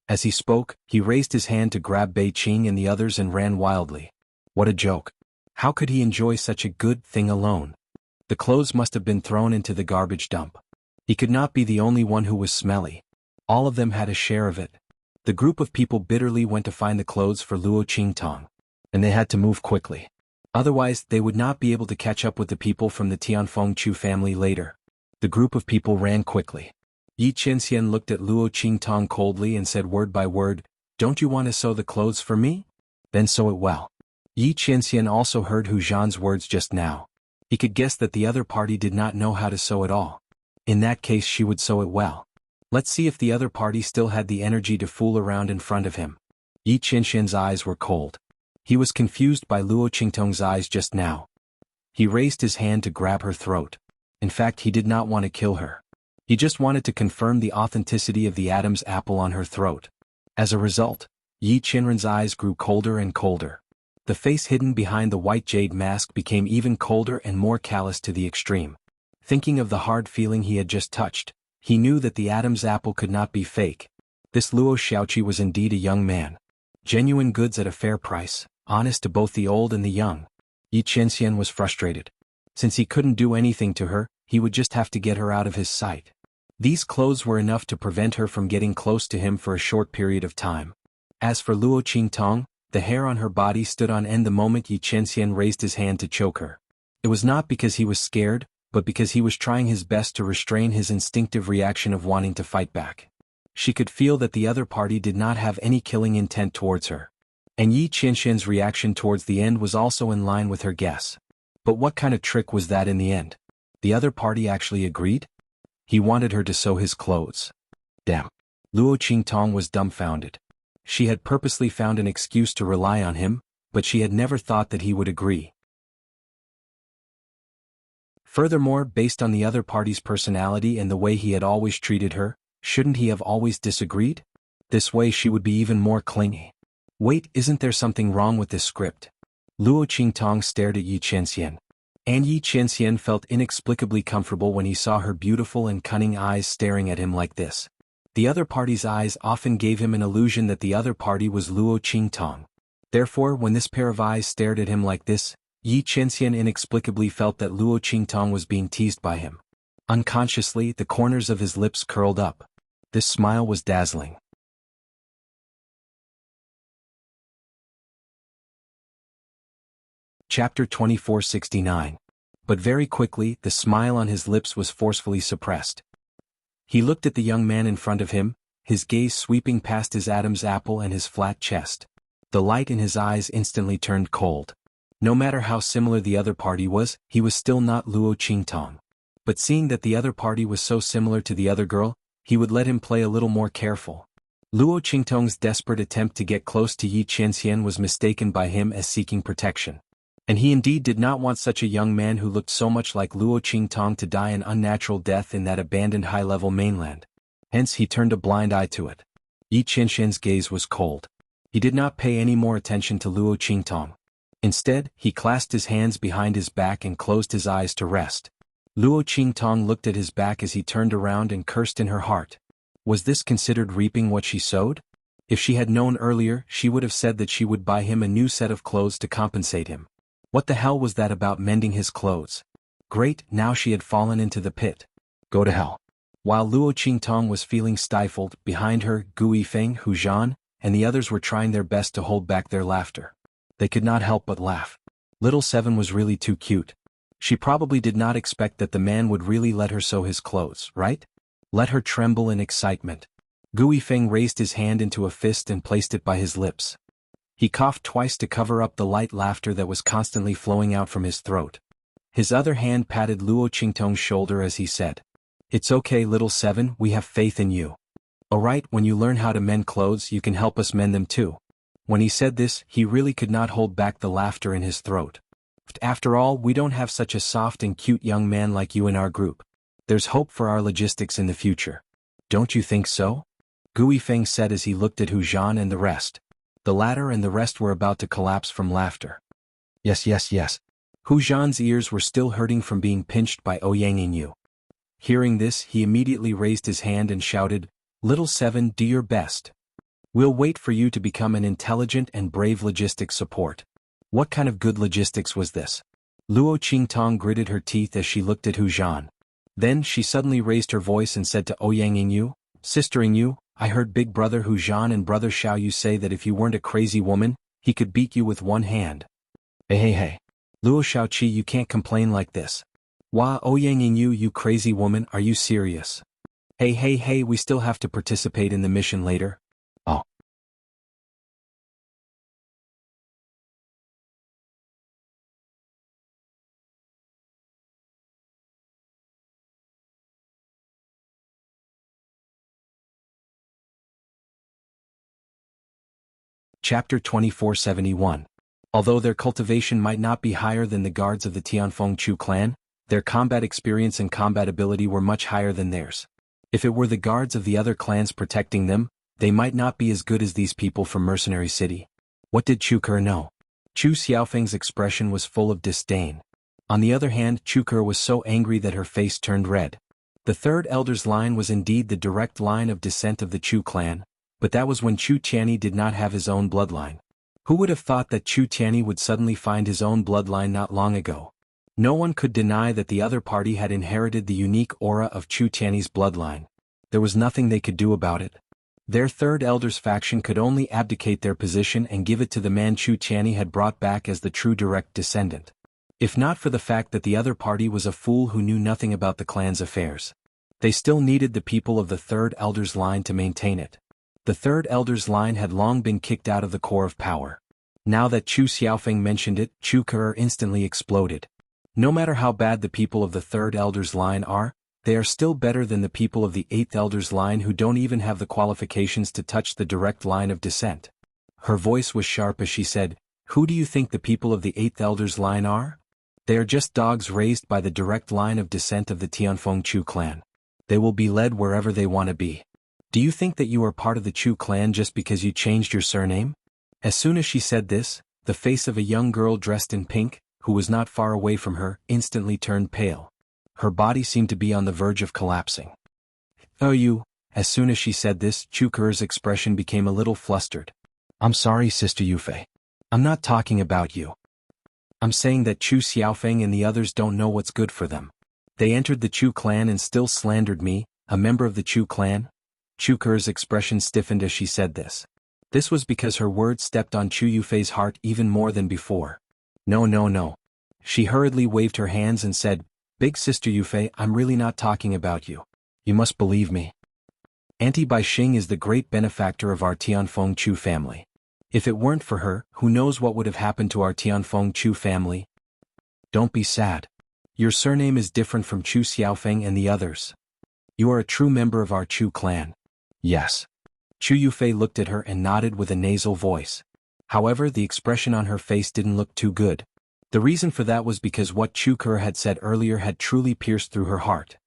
As he spoke, he raised his hand to grab Bei Qing and the others and ran wildly. What a joke. How could he enjoy such a good thing alone? The clothes must have been thrown into the garbage dump. He could not be the only one who was smelly. All of them had a share of it. The group of people bitterly went to find the clothes for Luo Qingtong. And they had to move quickly. Otherwise, they would not be able to catch up with the people from the Tianfeng Chu family later. The group of people ran quickly. Yi Qianxian looked at Luo Qingtong coldly and said word by word, "Don't you want to sew the clothes for me? Then sew it well." Yi Qianxian also heard Hu Zhan's words just now. He could guess that the other party did not know how to sew at all. In that case she would sew it well. Let's see if the other party still had the energy to fool around in front of him. Yi Qianxian's eyes were cold. He was confused by Luo Qingtong's eyes just now. He raised his hand to grab her throat. In fact, he did not want to kill her. He just wanted to confirm the authenticity of the Adam's apple on her throat. As a result, Yi Qianren's eyes grew colder and colder. The face hidden behind the white jade mask became even colder and more callous to the extreme. Thinking of the hard feeling he had just touched, he knew that the Adam's apple could not be fake. This Luo Xiaoqi was indeed a young man. Genuine goods at a fair price, honest to both the old and the young. Yi Qianxian was frustrated. Since he couldn't do anything to her, he would just have to get her out of his sight. These clothes were enough to prevent her from getting close to him for a short period of time. As for Luo Qingtong, the hair on her body stood on end the moment Yi Qianxian raised his hand to choke her. It was not because he was scared, but because he was trying his best to restrain his instinctive reaction of wanting to fight back. She could feel that the other party did not have any killing intent towards her. And Yi Qianxian's reaction towards the end was also in line with her guess. But what kind of trick was that in the end? The other party actually agreed? He wanted her to sew his clothes. Damn. Luo Qingtong was dumbfounded. She had purposely found an excuse to rely on him, but she had never thought that he would agree. Furthermore, based on the other party's personality and the way he had always treated her, shouldn't he have always disagreed? This way she would be even more clingy. Wait, isn't there something wrong with this script? Luo Qingtong stared at Yi Qianxian. And Yi Qianxian felt inexplicably comfortable when he saw her beautiful and cunning eyes staring at him like this. The other party's eyes often gave him an illusion that the other party was Luo Qingtong. Therefore, when this pair of eyes stared at him like this, Yi Qianxian inexplicably felt that Luo Qingtong was being teased by him. Unconsciously, the corners of his lips curled up. This smile was dazzling. Chapter 2469. But very quickly, the smile on his lips was forcefully suppressed. He looked at the young man in front of him, his gaze sweeping past his Adam's apple and his flat chest. The light in his eyes instantly turned cold. No matter how similar the other party was, he was still not Luo Qingtong. But seeing that the other party was so similar to the other girl, he would let him play a little more careful. Luo Qingtong's desperate attempt to get close to Yi Qianxian was mistaken by him as seeking protection. And he indeed did not want such a young man who looked so much like Luo Qingtong to die an unnatural death in that abandoned high-level mainland. Hence he turned a blind eye to it. Yi Qianxian's gaze was cold. He did not pay any more attention to Luo Qingtong. Instead, he clasped his hands behind his back and closed his eyes to rest. Luo Qingtong looked at his back as he turned around and cursed in her heart. Was this considered reaping what she sowed? If she had known earlier, she would have said that she would buy him a new set of clothes to compensate him. What the hell was that about mending his clothes? Great, now she had fallen into the pit. Go to hell. While Luo Qingtong was feeling stifled, behind her, Gu Yifeng, Hu Zhan, and the others were trying their best to hold back their laughter. They could not help but laugh. Little Seven was really too cute. She probably did not expect that the man would really let her sew his clothes, right? Let her tremble in excitement. Gu Yifeng raised his hand into a fist and placed it by his lips. He coughed twice to cover up the light laughter that was constantly flowing out from his throat. His other hand patted Luo Qingtong's shoulder as he said, "It's okay, Little Seven, we have faith in you. Alright, when you learn how to mend clothes you can help us mend them too." When he said this, he really could not hold back the laughter in his throat. After all, we don't have such a soft and cute young man like you in our group. There's hope for our logistics in the future. Don't you think so? Gu Yifeng said as he looked at Hu Zhan and the rest. The latter and the rest were about to collapse from laughter. Yes. Hu Zhan's ears were still hurting from being pinched by Ouyang Yingyu. Hearing this, he immediately raised his hand and shouted, "Little Seven, do your best. We'll wait for you to become an intelligent and brave logistics support." What kind of good logistics was this? Luo Qingtong gritted her teeth as she looked at Hu Zhan. Then she suddenly raised her voice and said to Ouyang Yingyu, "Sister Yingyu, I heard Big Brother Hu Zhan and Brother Xiao Yu say that if you weren't a crazy woman, he could beat you with one hand." Hey. Luo Xiaoqi, you can't complain like this. Wah, Ouyang Yingyu, you crazy woman, are you serious? Hey, we still have to participate in the mission later. Oh. Chapter 2471. Although their cultivation might not be higher than the guards of the Tianfeng Chu clan, their combat experience and combat ability were much higher than theirs. If it were the guards of the other clans protecting them, they might not be as good as these people from Mercenary City. What did Chu Ke know? Chu Xiaofeng's expression was full of disdain. On the other hand, Chu Ke was so angry that her face turned red. The third elder's line was indeed the direct line of descent of the Chu clan, but that was when Chu Tianyi did not have his own bloodline. Who would have thought that Chu Tianyi would suddenly find his own bloodline not long ago? No one could deny that the other party had inherited the unique aura of Chu Tianyi's bloodline. There was nothing they could do about it. Their third elder's faction could only abdicate their position and give it to the man Chu Tianyi had brought back as the true direct descendant. If not for the fact that the other party was a fool who knew nothing about the clan's affairs. They still needed the people of the third elder's line to maintain it. The third elder's line had long been kicked out of the core of power. Now that Chu Xiaofeng mentioned it, Chu Ke instantly exploded. No matter how bad the people of the third elder's line are, they are still better than the people of the 8th Elder's line who don't even have the qualifications to touch the direct line of descent. Her voice was sharp as she said, "Who do you think the people of the 8th Elder's line are? They are just dogs raised by the direct line of descent of the Tianfeng Chu clan. They will be led wherever they want to be. Do you think that you are part of the Chu clan just because you changed your surname?" As soon as she said this, the face of a young girl dressed in pink, who was not far away from her, instantly turned pale. Her body seemed to be on the verge of collapsing. "Oh you," as soon as she said this, Chu Ke's expression became a little flustered. "I'm sorry, Sister Yufei. I'm not talking about you. I'm saying that Chu Xiaofeng and the others don't know what's good for them. They entered the Chu clan and still slandered me, a member of the Chu clan." Chu Ke's expression stiffened as she said this. This was because her words stepped on Chu Yufei's heart even more than before. "No, no, no." She hurriedly waved her hands and said, "Big Sister Yufei, I'm really not talking about you. You must believe me. Auntie Bai Xing is the great benefactor of our Tianfeng Chu family. If it weren't for her, who knows what would have happened to our Tianfeng Chu family? Don't be sad. Your surname is different from Chu Xiaofeng and the others. You are a true member of our Chu clan." "Yes." Chu Yufei looked at her and nodded with a nasal voice. However, the expression on her face didn't look too good. The reason for that was because what Chu Ke had said earlier had truly pierced through her heart.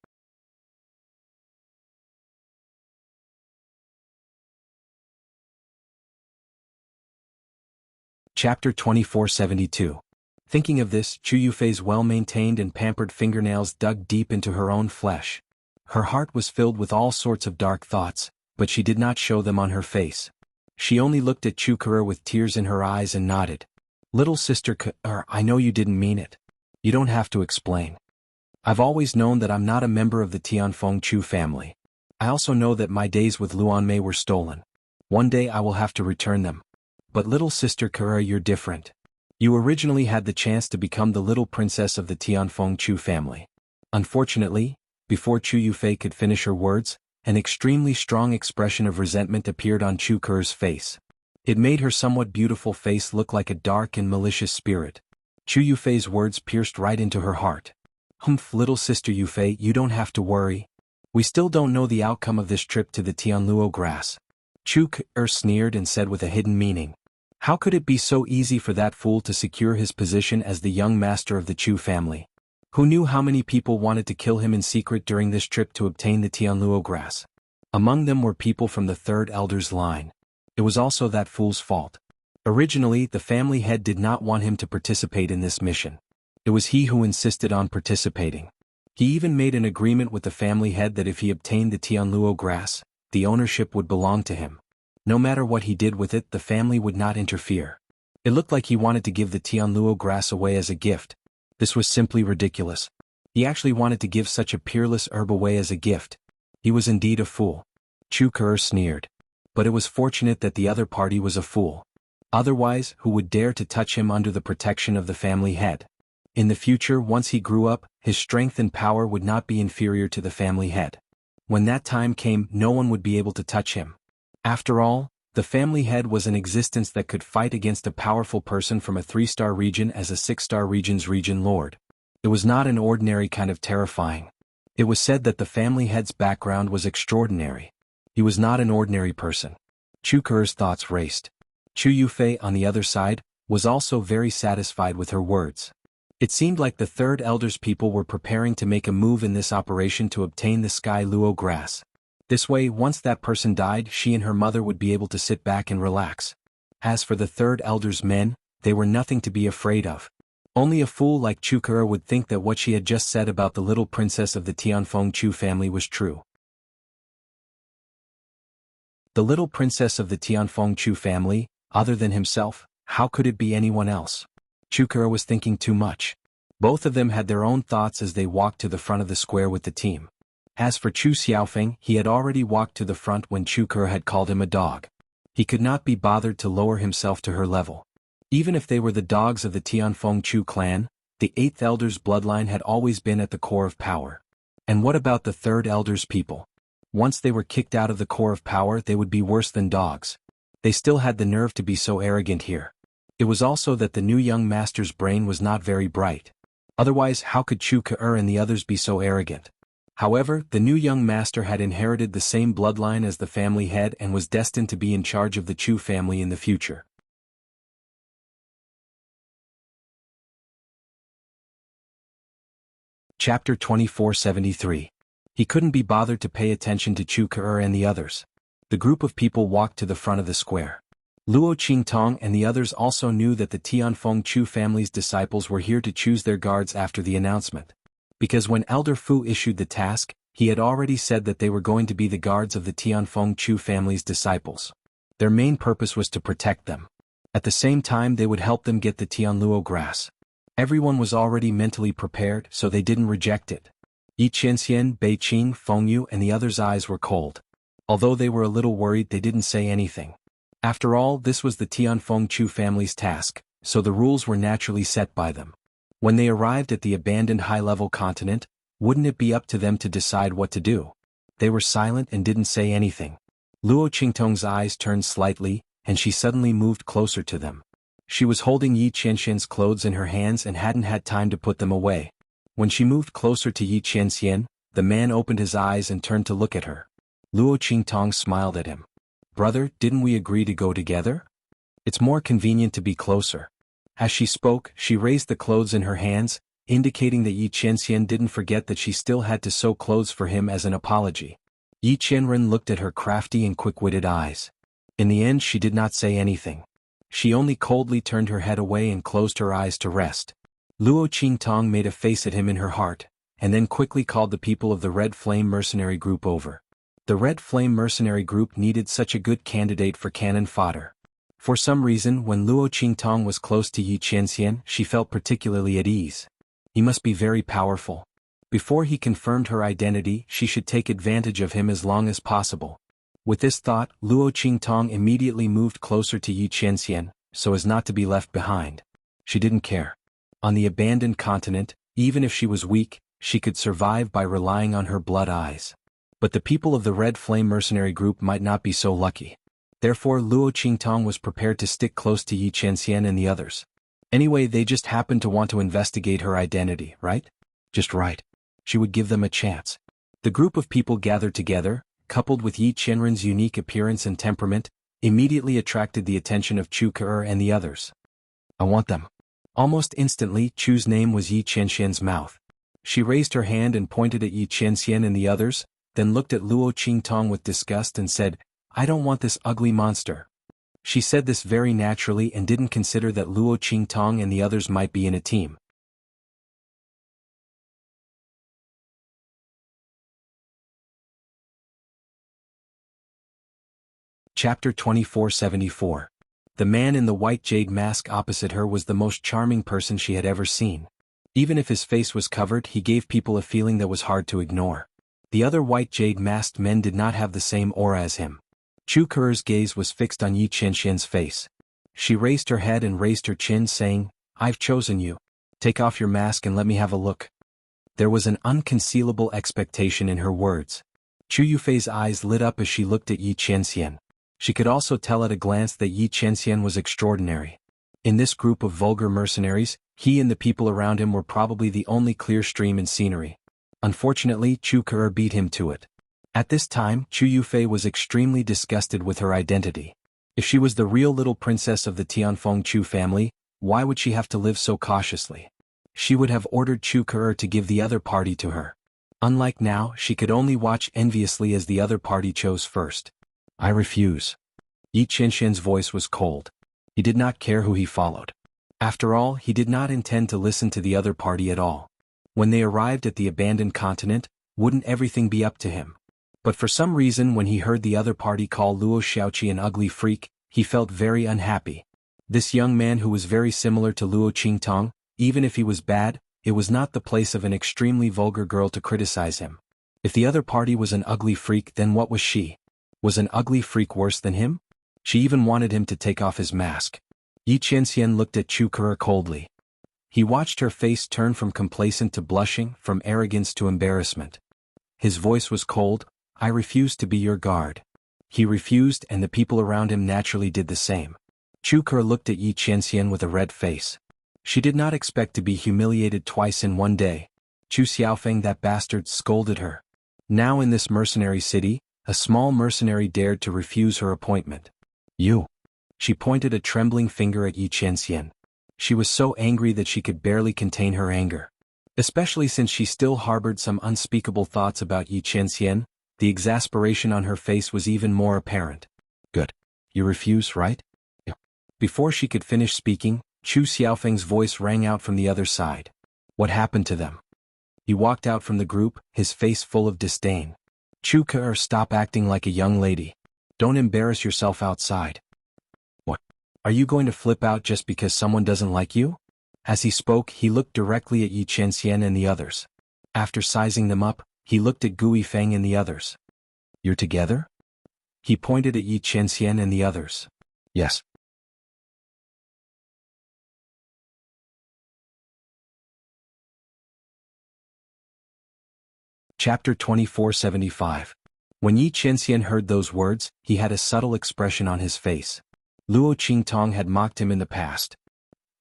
Chapter 2472. Thinking of this, Chu Yufei's well-maintained and pampered fingernails dug deep into her own flesh. Her heart was filled with all sorts of dark thoughts, but she did not show them on her face. She only looked at Chu Ke with tears in her eyes and nodded. "Little Sister Ke, I know you didn't mean it. You don't have to explain. I've always known that I'm not a member of the Tianfeng Chu family. I also know that my days with Luan Mei were stolen. One day I will have to return them. But little Sister Ke, you're different. You originally had the chance to become the little princess of the Tianfeng Chu family. Unfortunately, before Chu Yufei could finish her words, an extremely strong expression of resentment appeared on Chu Ke's face. It made her somewhat beautiful face look like a dark and malicious spirit. Chu Yufei's words pierced right into her heart. "Humph, little Sister Yufei, you don't have to worry. We still don't know the outcome of this trip to the Tianluo grass." Chu Ke sneered and said with a hidden meaning. How could it be so easy for that fool to secure his position as the young master of the Chu family? Who knew how many people wanted to kill him in secret during this trip to obtain the Tianluo grass? Among them were people from the 3rd Elder's line. It was also that fool's fault. Originally, the family head did not want him to participate in this mission. It was he who insisted on participating. He even made an agreement with the family head that if he obtained the Tianluo grass, the ownership would belong to him. No matter what he did with it, the family would not interfere. It looked like he wanted to give the Tianluo grass away as a gift. This was simply ridiculous. He actually wanted to give such a peerless herb away as a gift. He was indeed a fool. Chu Ke sneered. But it was fortunate that the other party was a fool. Otherwise, who would dare to touch him under the protection of the family head? In the future, once he grew up, his strength and power would not be inferior to the family head. When that time came, no one would be able to touch him. After all, the family head was an existence that could fight against a powerful person from a 3-star region as a 6-star region's region lord. It was not an ordinary kind of terrifying. It was said that the family head's background was extraordinary. He was not an ordinary person. Chu Ke's thoughts raced. Chu Yufei, on the other side, was also very satisfied with her words. It seemed like the 3rd Elder's people were preparing to make a move in this operation to obtain the Sky Luo grass. This way, once that person died, she and her mother would be able to sit back and relax. As for the 3rd Elder's men, they were nothing to be afraid of. Only a fool like Chu Ke would think that what she had just said about the little princess of the Tianfeng Chu family was true. The little princess of the Tianfeng Chu family, other than himself, how could it be anyone else? Chu Ke was thinking too much. Both of them had their own thoughts as they walked to the front of the square with the team. As for Chu Xiaofeng, he had already walked to the front when Chu Ke had called him a dog. He could not be bothered to lower himself to her level. Even if they were the dogs of the Tianfeng Chu clan, the 8th Elder's bloodline had always been at the core of power. And what about the 3rd Elder's people? Once they were kicked out of the core of power, they would be worse than dogs. They still had the nerve to be so arrogant here. It was also that the new young master's brain was not very bright. Otherwise, how could Chu Ke and the others be so arrogant? However, the new young master had inherited the same bloodline as the family head and was destined to be in charge of the Chu family in the future. Chapter 2473. He couldn't be bothered to pay attention to Chu Ke and the others. The group of people walked to the front of the square. Luo Qingtong and the others also knew that the Tianfeng Chu family's disciples were here to choose their guards after the announcement. Because when Elder Fu issued the task, he had already said that they were going to be the guards of the Tianfeng Chu family's disciples. Their main purpose was to protect them. At the same time, they would help them get the Tianluo grass. Everyone was already mentally prepared, so they didn't reject it. Yi Qianxian, Bei Qing, Fengyu and the others' eyes were cold. Although they were a little worried, they didn't say anything. After all, this was the Tianfeng Chu family's task, so the rules were naturally set by them. When they arrived at the abandoned high-level continent, wouldn't it be up to them to decide what to do? They were silent and didn't say anything. Luo Qingtong's eyes turned slightly, and she suddenly moved closer to them. She was holding Yi Qianxian's clothes in her hands and hadn't had time to put them away. When she moved closer to Yi Qianxian, the man opened his eyes and turned to look at her. Luo Qingtong smiled at him. "Brother, didn't we agree to go together? It's more convenient to be closer." As she spoke, she raised the clothes in her hands, indicating that Yi Qianxian didn't forget that she still had to sew clothes for him as an apology. Yi Qianren looked at her crafty and quick-witted eyes. In the end, she did not say anything. She only coldly turned her head away and closed her eyes to rest. Luo Qingtong made a face at him in her heart, and then quickly called the people of the Red Flame mercenary group over. The Red Flame mercenary group needed such a good candidate for cannon fodder. For some reason, when Luo Qingtong was close to Yi Qianxian, she felt particularly at ease. He must be very powerful. Before he confirmed her identity, she should take advantage of him as long as possible. With this thought, Luo Qingtong immediately moved closer to Yi Qianxian, so as not to be left behind. She didn't care. On the abandoned continent, even if she was weak, she could survive by relying on her blood eyes. But the people of the Red Flame mercenary group might not be so lucky. Therefore, Luo Qingtong was prepared to stick close to Yi Qianxian and the others. Anyway, they just happened to want to investigate her identity, right? Just right. She would give them a chance. The group of people gathered together, coupled with Yi Qianren's unique appearance and temperament, immediately attracted the attention of Chu Ke and the others. "I want them." Almost instantly, Chu's name was Yi Qianxian's mouth. She raised her hand and pointed at Yi Qianxian and the others, then looked at Luo Qingtong with disgust and said, "I don't want this ugly monster." She said this very naturally and didn't consider that Luo Qingtong and the others might be in a team. Chapter 2474. The man in the white jade mask opposite her was the most charming person she had ever seen. Even if his face was covered, he gave people a feeling that was hard to ignore. The other white jade masked men did not have the same aura as him. Chu Ke's gaze was fixed on Yi Qianxian's face. She raised her head and raised her chin, saying, "I've chosen you. Take off your mask and let me have a look." There was an unconcealable expectation in her words. Chu Yufei's eyes lit up as she looked at Yi Qianxian. She could also tell at a glance that Yi Qianxian was extraordinary. In this group of vulgar mercenaries, he and the people around him were probably the only clear stream in scenery. Unfortunately, Chu Ke beat him to it. At this time, Chu Yufei was extremely disgusted with her identity. If she was the real little princess of the Tianfeng Chu family, why would she have to live so cautiously? She would have ordered Chu Ke to give the other party to her. Unlike now, she could only watch enviously as the other party chose first. "I refuse." Yi Qianxian's voice was cold. He did not care who he followed. After all, he did not intend to listen to the other party at all. When they arrived at the abandoned continent, wouldn't everything be up to him? But for some reason, when he heard the other party call Luo Xiaoqi an ugly freak, he felt very unhappy. This young man who was very similar to Luo Qingtong, even if he was bad, it was not the place of an extremely vulgar girl to criticize him. If the other party was an ugly freak, then what was she? Was an ugly freak worse than him? She even wanted him to take off his mask. Yi Qianxian looked at Chu Ke coldly. He watched her face turn from complacent to blushing, from arrogance to embarrassment. His voice was cold. "I refuse to be your guard." He refused, and the people around him naturally did the same. Chu Ke looked at Yi Qianxian with a red face. She did not expect to be humiliated twice in one day. Chu Xiaofeng, that bastard, scolded her. Now in this mercenary city, a small mercenary dared to refuse her appointment. You. She pointed a trembling finger at Yi Qianxian. She was so angry that she could barely contain her anger. Especially since she still harbored some unspeakable thoughts about Yi Qianxian, the exasperation on her face was even more apparent. Good. You refuse, right? Yeah. Before she could finish speaking, Chu Xiaofeng's voice rang out from the other side. What happened to them? He walked out from the group, his face full of disdain. Chu Ke, stop acting like a young lady. Don't embarrass yourself outside. What? Are you going to flip out just because someone doesn't like you? As he spoke, he looked directly at Yi Qianxian and the others. After sizing them up, he looked at Gui Feng and the others. You're together? He pointed at Yi Qianxian and the others. Yes. Chapter 2475. When Yi Qianxian heard those words, he had a subtle expression on his face. Luo Qingtong had mocked him in the past.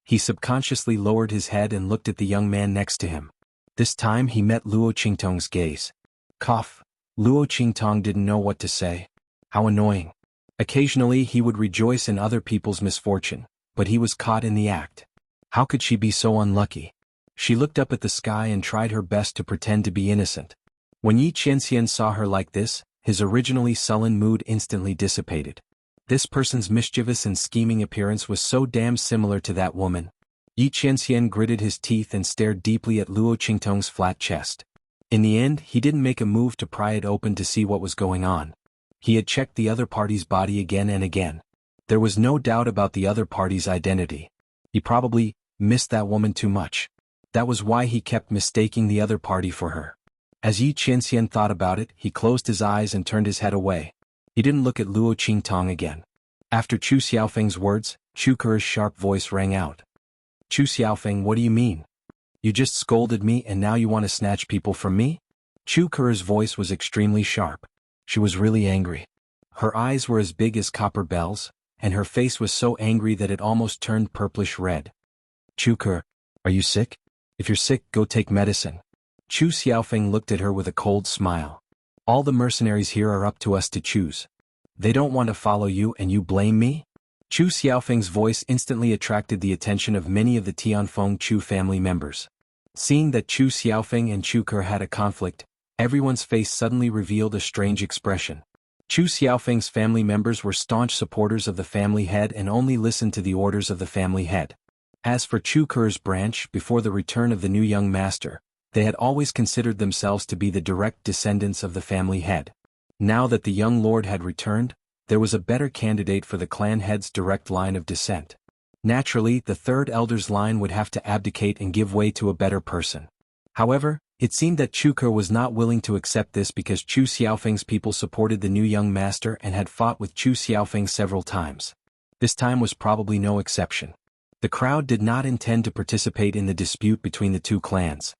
He subconsciously lowered his head and looked at the young man next to him. This time he met Luo Qingtong's gaze. Cough. Luo Qingtong didn't know what to say. How annoying. Occasionally he would rejoice in other people's misfortune, but he was caught in the act. How could she be so unlucky? She looked up at the sky and tried her best to pretend to be innocent. When Yi Qianxian saw her like this, his originally sullen mood instantly dissipated. This person's mischievous and scheming appearance was so damn similar to that woman. Yi Qianxian gritted his teeth and stared deeply at Luo Qingtong's flat chest. In the end, he didn't make a move to pry it open to see what was going on. He had checked the other party's body again and again. There was no doubt about the other party's identity. He probably missed that woman too much. That was why he kept mistaking the other party for her. As Yi Qianxian thought about it, he closed his eyes and turned his head away. He didn't look at Luo Qingtong again. After Chu Xiaofeng's words, Chu Ke's sharp voice rang out. Chu Xiaofeng, what do you mean? You just scolded me and now you want to snatch people from me? Chu Ke's voice was extremely sharp. She was really angry. Her eyes were as big as copper bells, and her face was so angry that it almost turned purplish red. Chu Ke, are you sick? If you're sick, go take medicine. Chu Xiaofeng looked at her with a cold smile. All the mercenaries here are up to us to choose. They don't want to follow you and you blame me? Chu Xiaofeng's voice instantly attracted the attention of many of the Tianfeng Chu family members. Seeing that Chu Xiaofeng and Chu Ke had a conflict, everyone's face suddenly revealed a strange expression. Chu Xiaofeng's family members were staunch supporters of the family head and only listened to the orders of the family head. As for Chu Ke's branch, before the return of the new young master, they had always considered themselves to be the direct descendants of the family head. Now that the young lord had returned, there was a better candidate for the clan head's direct line of descent. Naturally, the third elder's line would have to abdicate and give way to a better person. However, it seemed that Chu Ke was not willing to accept this because Chu Xiaofeng's people supported the new young master and had fought with Chu Xiaofeng several times. This time was probably no exception. The crowd did not intend to participate in the dispute between the two clans.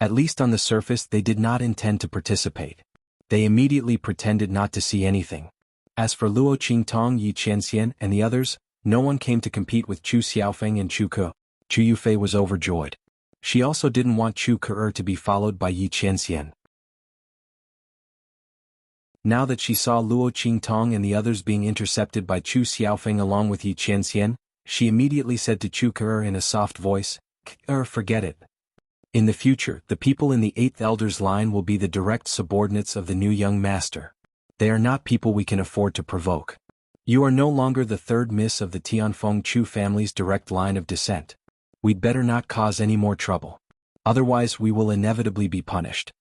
At least on the surface they did not intend to participate. They immediately pretended not to see anything. As for Luo Qingtong, Yi Qianxian, and the others, no one came to compete with Chu Xiaofeng and Chu Ke. Chu Yufei was overjoyed. She also didn't want Chu Ke to be followed by Yi Qianxian. Now that she saw Luo Qingtong and the others being intercepted by Chu Xiaofeng along with Yi Qianxian, she immediately said to Chu Ke in a soft voice, forget it. In the future, the people in the 8th Elder's line will be the direct subordinates of the new young master. They are not people we can afford to provoke. You are no longer the third miss of the Tianfeng Chu family's direct line of descent. We'd better not cause any more trouble. Otherwise we will inevitably be punished.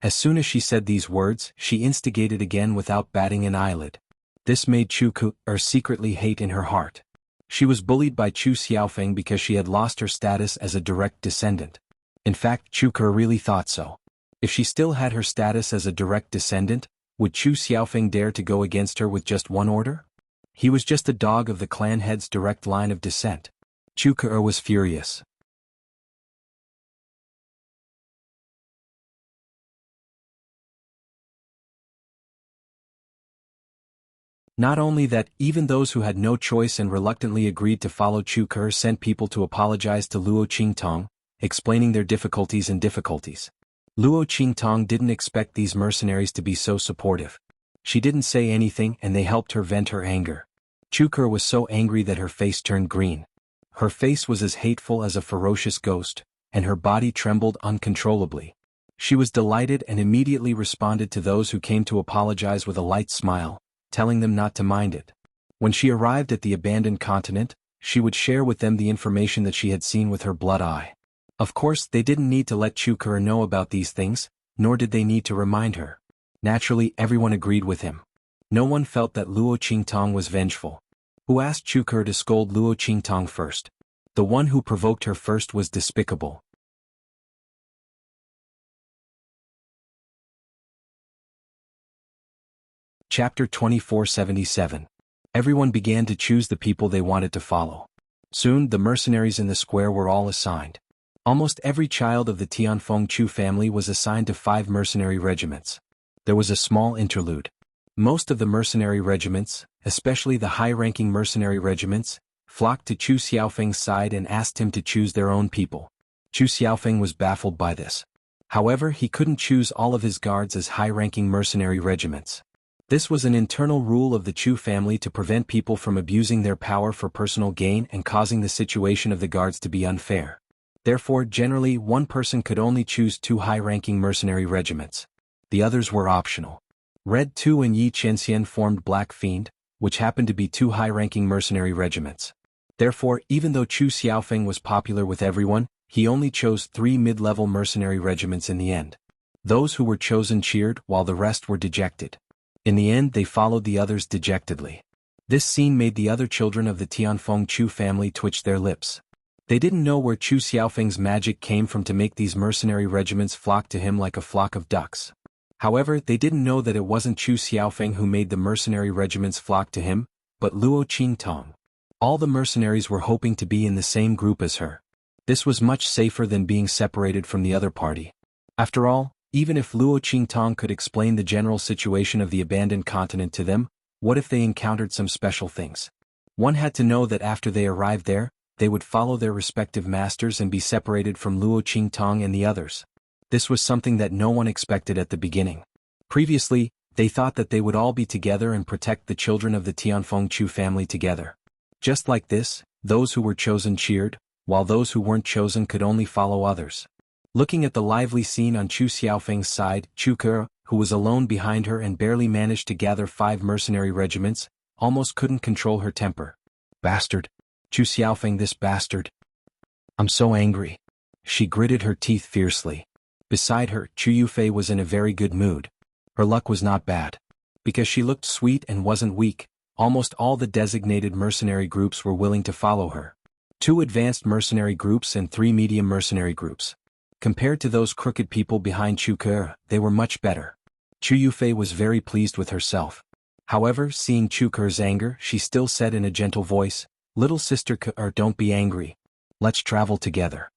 As soon as she said these words, she instigated again without batting an eyelid. This made Chu Ke secretly hate in her heart. She was bullied by Chu Xiaofeng because she had lost her status as a direct descendant. In fact, Chu Ke really thought so. If she still had her status as a direct descendant, would Chu Xiaofeng dare to go against her with just one order? He was just a dog of the clan head's direct line of descent. Chu Ke was furious. Not only that, even those who had no choice and reluctantly agreed to follow Chu Ke sent people to apologize to Luo Qingtong, explaining their difficulties. Luo Qingtong didn't expect these mercenaries to be so supportive. She didn't say anything and they helped her vent her anger. Chu Ke was so angry that her face turned green. Her face was as hateful as a ferocious ghost, and her body trembled uncontrollably. She was delighted and immediately responded to those who came to apologize with a light smile, telling them not to mind it. When she arrived at the abandoned continent, she would share with them the information that she had seen with her blood eye. Of course, they didn't need to let Chu Ke know about these things, nor did they need to remind her. Naturally, everyone agreed with him. No one felt that Luo Qingtong was vengeful. Who asked Chu Ke to scold Luo Qingtong first? The one who provoked her first was despicable. Chapter 2477. Everyone began to choose the people they wanted to follow. Soon, the mercenaries in the square were all assigned. Almost every child of the Tianfeng Chu family was assigned to 5 mercenary regiments. There was a small interlude. Most of the mercenary regiments, especially the high-ranking mercenary regiments, flocked to Chu Xiaofeng's side and asked him to choose their own people. Chu Xiaofeng was baffled by this. However, he couldn't choose all of his guards as high-ranking mercenary regiments. This was an internal rule of the Chu family to prevent people from abusing their power for personal gain and causing the situation of the guards to be unfair. Therefore, generally, one person could only choose 2 high-ranking mercenary regiments. The others were optional. Red Tu and Yi Chenxian formed Black Fiend, which happened to be 2 high-ranking mercenary regiments. Therefore, even though Chu Xiaofeng was popular with everyone, he only chose 3 mid-level mercenary regiments in the end. Those who were chosen cheered while the rest were dejected. In the end, they followed the others dejectedly. This scene made the other children of the Tianfeng Chu family twitch their lips. They didn't know where Chu Xiaofeng's magic came from to make these mercenary regiments flock to him like a flock of ducks. However, they didn't know that it wasn't Chu Xiaofeng who made the mercenary regiments flock to him, but Luo Qingtong. All the mercenaries were hoping to be in the same group as her. This was much safer than being separated from the other party. After all, even if Luo Qingtong could explain the general situation of the abandoned continent to them, what if they encountered some special things? One had to know that after they arrived there, they would follow their respective masters and be separated from Luo Qingtong and the others. This was something that no one expected at the beginning. Previously, they thought that they would all be together and protect the children of the Tianfeng Chu family together. Just like this, those who were chosen cheered, while those who weren't chosen could only follow others. Looking at the lively scene on Chu Xiaofeng's side, Chu Ke, who was alone behind her and barely managed to gather 5 mercenary regiments, almost couldn't control her temper. Bastard! Chu Xiaofeng, this bastard! I'm so angry. She gritted her teeth fiercely. Beside her, Chu Yufei was in a very good mood. Her luck was not bad. Because she looked sweet and wasn't weak, almost all the designated mercenary groups were willing to follow her. 2 advanced mercenary groups and 3 medium mercenary groups. Compared to those crooked people behind Chu Ke, they were much better. Chu Yufei was very pleased with herself. However, seeing Chu Ke's anger, she still said in a gentle voice, "Little sister Ke, don't be angry. Let's travel together.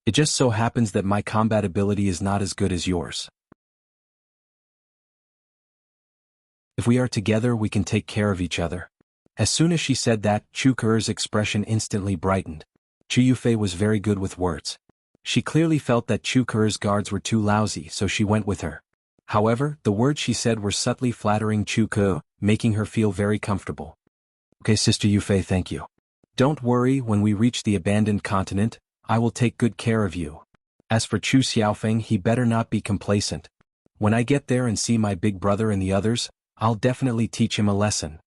It just so happens that my combat ability is not as good as yours. If we are together, we can take care of each other." As soon as she said that, Chu Ke's expression instantly brightened. Chu Yufei was very good with words. She clearly felt that Chu Ke's guards were too lousy, so she went with her. However, the words she said were subtly flattering Chu Ke, making her feel very comfortable. "Okay, Sister Yufei, thank you. Don't worry, when we reach the abandoned continent, I will take good care of you. As for Chu Xiaofeng, he better not be complacent. When I get there and see my big brother and the others, I'll definitely teach him a lesson."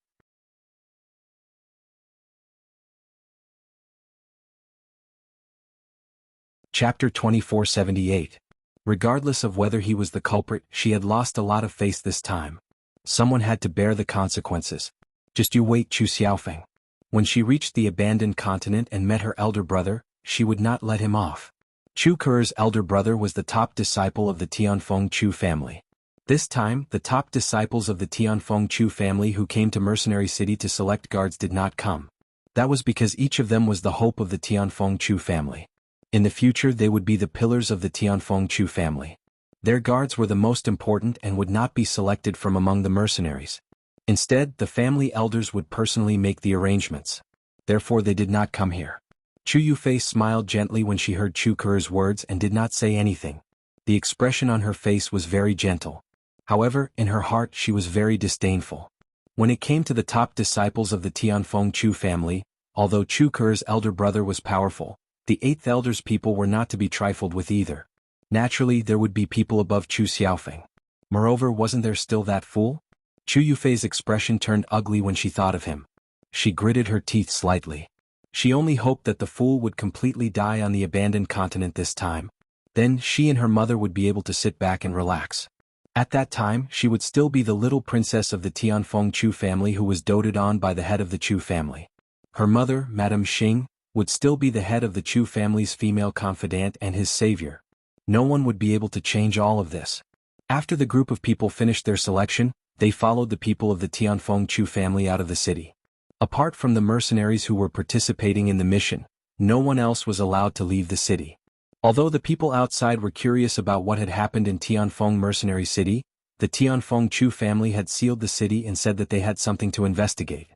Chapter 2478. Regardless of whether he was the culprit, she had lost a lot of face this time. Someone had to bear the consequences. Just you wait, Chu Xiaofeng. When she reached the abandoned continent and met her elder brother, she would not let him off. Chu Ke's elder brother was the top disciple of the Tianfeng Chu family. This time, the top disciples of the Tianfeng Chu family who came to Mercenary City to select guards did not come. That was because each of them was the hope of the Tianfeng Chu family. In the future, they would be the pillars of the Tianfeng Chu family. Their guards were the most important and would not be selected from among the mercenaries. Instead, the family elders would personally make the arrangements. Therefore, they did not come here. Chu Yufei smiled gently when she heard Chu Ke's words and did not say anything. The expression on her face was very gentle. However, in her heart she was very disdainful. When it came to the top disciples of the Tianfeng Chu family, although Chu Ke's elder brother was powerful, the eighth elder's people were not to be trifled with either. Naturally, there would be people above Chu Xiaofeng. Moreover, wasn't there still that fool? Chu Yufei's expression turned ugly when she thought of him. She gritted her teeth slightly. She only hoped that the fool would completely die on the abandoned continent this time. Then she and her mother would be able to sit back and relax. At that time, she would still be the little princess of the Tianfeng Chu family who was doted on by the head of the Chu family. Her mother, Madame Xing, would still be the head of the Chu family's female confidant and his savior. No one would be able to change all of this. After the group of people finished their selection, they followed the people of the Tianfeng Chu family out of the city. Apart from the mercenaries who were participating in the mission, no one else was allowed to leave the city. Although the people outside were curious about what had happened in Tianfeng Mercenary City, the Tianfeng Chu family had sealed the city and said that they had something to investigate.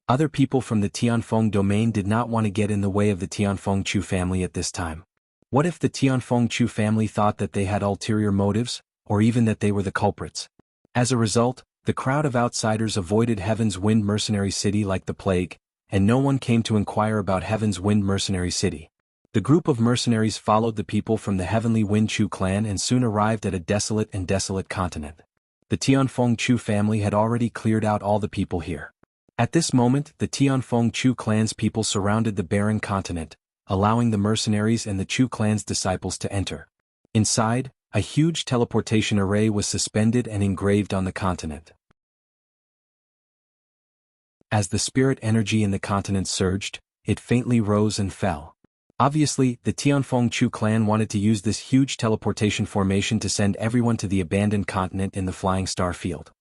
Other people from the Tianfeng domain did not want to get in the way of the Tianfeng Chu family at this time. What if the Tianfeng Chu family thought that they had ulterior motives, or even that they were the culprits? As a result, the crowd of outsiders avoided Heaven's Wind Mercenary City like the plague, and no one came to inquire about Heaven's Wind Mercenary City. The group of mercenaries followed the people from the Heavenly Wind Chu clan and soon arrived at a desolate continent. The Tianfeng Chu family had already cleared out all the people here. At this moment, the Tianfeng Chu clan's people surrounded the barren continent, allowing the mercenaries and the Chu clan's disciples to enter. Inside, a huge teleportation array was suspended and engraved on the continent. As the spirit energy in the continent surged, it faintly rose and fell. Obviously, the Tianfeng Chu clan wanted to use this huge teleportation formation to send everyone to the abandoned continent in the Flying Star Field.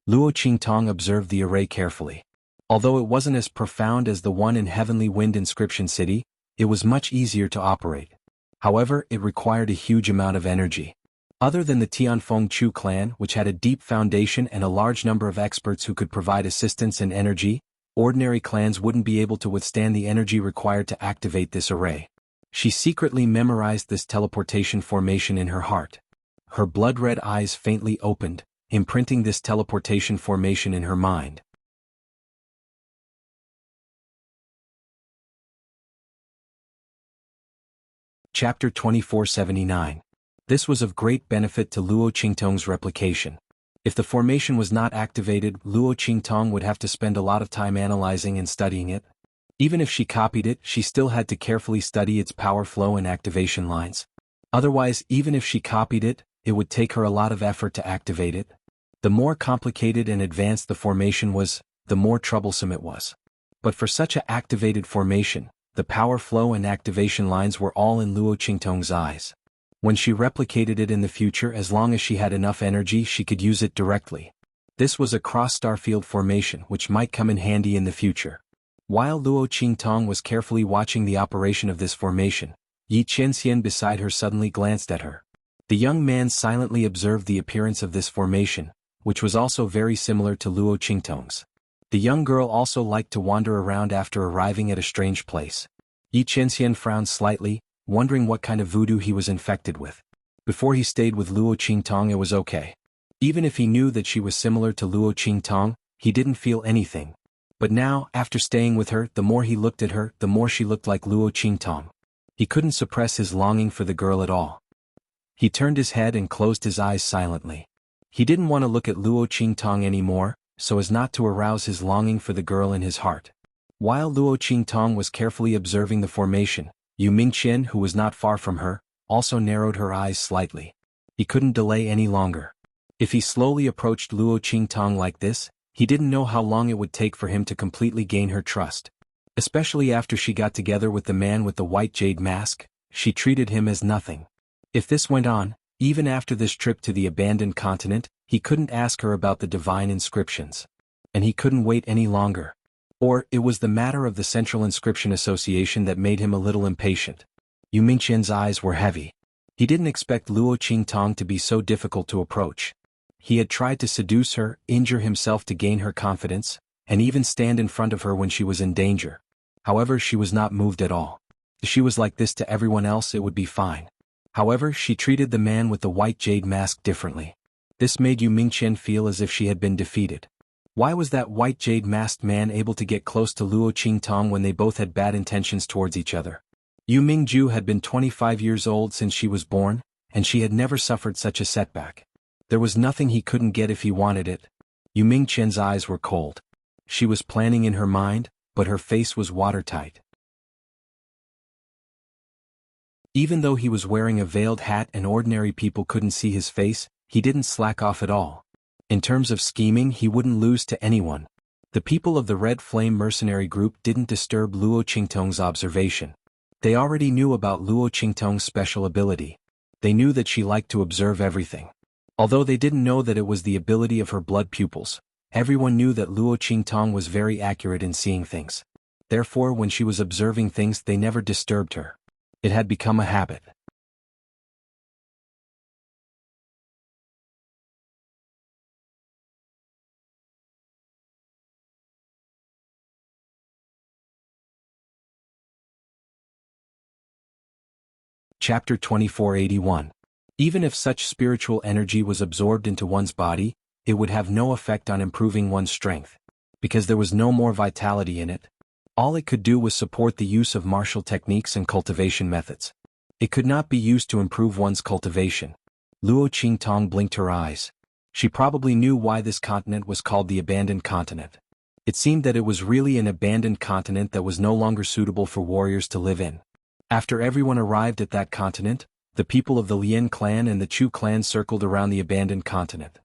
Luo Qingtong observed the array carefully. Although it wasn't as profound as the one in Heavenly Wind Inscription City, it was much easier to operate. However, it required a huge amount of energy. Other than the Tianfeng Chu clan, which had a deep foundation and a large number of experts who could provide assistance and energy, ordinary clans wouldn't be able to withstand the energy required to activate this array. She secretly memorized this teleportation formation in her heart. Her blood-red eyes faintly opened, imprinting this teleportation formation in her mind. Chapter 2479. This was of great benefit to Luo Qingtong's replication. If the formation was not activated, Luo Qingtong would have to spend a lot of time analyzing and studying it. Even if she copied it, she still had to carefully study its power flow and activation lines. Otherwise, even if she copied it, it would take her a lot of effort to activate it. The more complicated and advanced the formation was, the more troublesome it was. But for such an activated formation, the power flow and activation lines were all in Luo Qingtong's eyes. When she replicated it in the future, as long as she had enough energy, she could use it directly. This was a cross-star field formation which might come in handy in the future. While Luo Qingtong was carefully watching the operation of this formation, Yi Qianxian beside her suddenly glanced at her. The young man silently observed the appearance of this formation, which was also very similar to Luo Qingtong's. The young girl also liked to wander around after arriving at a strange place. Yi Qianxian frowned slightly, wondering what kind of voodoo he was infected with. Before he stayed with Luo Qingtong, it was okay. Even if he knew that she was similar to Luo Qingtong, he didn't feel anything. But now, after staying with her, the more he looked at her, the more she looked like Luo Qingtong. He couldn't suppress his longing for the girl at all. He turned his head and closed his eyes silently. He didn't want to look at Luo Qingtong anymore, so as not to arouse his longing for the girl in his heart. While Luo Qingtong was carefully observing the formation, Yu Mingqian, who was not far from her, also narrowed her eyes slightly. He couldn't delay any longer. If he slowly approached Luo Qingtong like this, he didn't know how long it would take for him to completely gain her trust. Especially after she got together with the man with the white jade mask, she treated him as nothing. If this went on, even after this trip to the abandoned continent, he couldn't ask her about the divine inscriptions. And he couldn't wait any longer. Or, it was the matter of the Central Inscription Association that made him a little impatient. Yu Mingqian's eyes were heavy. He didn't expect Luo Qingtong to be so difficult to approach. He had tried to seduce her, injure himself to gain her confidence, and even stand in front of her when she was in danger. However, she was not moved at all. If she was like this to everyone else, it would be fine. However, she treated the man with the white jade mask differently. This made Yu Mingqian feel as if she had been defeated. Why was that white jade masked man able to get close to Luo Qingtong when they both had bad intentions towards each other? Yu Mingju had been 25 years old since she was born, and she had never suffered such a setback. There was nothing he couldn't get if he wanted it. Yu Mingqian's eyes were cold. She was planning in her mind, but her face was watertight. Even though he was wearing a veiled hat and ordinary people couldn't see his face, he didn't slack off at all. In terms of scheming, he wouldn't lose to anyone. The people of the Red Flame mercenary group didn't disturb Luo Qingtong's observation. They already knew about Luo Qingtong's special ability. They knew that she liked to observe everything. Although they didn't know that it was the ability of her blood pupils, everyone knew that Luo Qingtong was very accurate in seeing things. Therefore, when she was observing things, they never disturbed her. It had become a habit. Chapter 2481. Even if such spiritual energy was absorbed into one's body, it would have no effect on improving one's strength. Because there was no more vitality in it. All it could do was support the use of martial techniques and cultivation methods. It could not be used to improve one's cultivation. Luo Qingtong blinked her eyes. She probably knew why this continent was called the Abandoned Continent. It seemed that it was really an abandoned continent that was no longer suitable for warriors to live in. After everyone arrived at that continent, the people of the Lien clan and the Chu clan circled around the abandoned continent.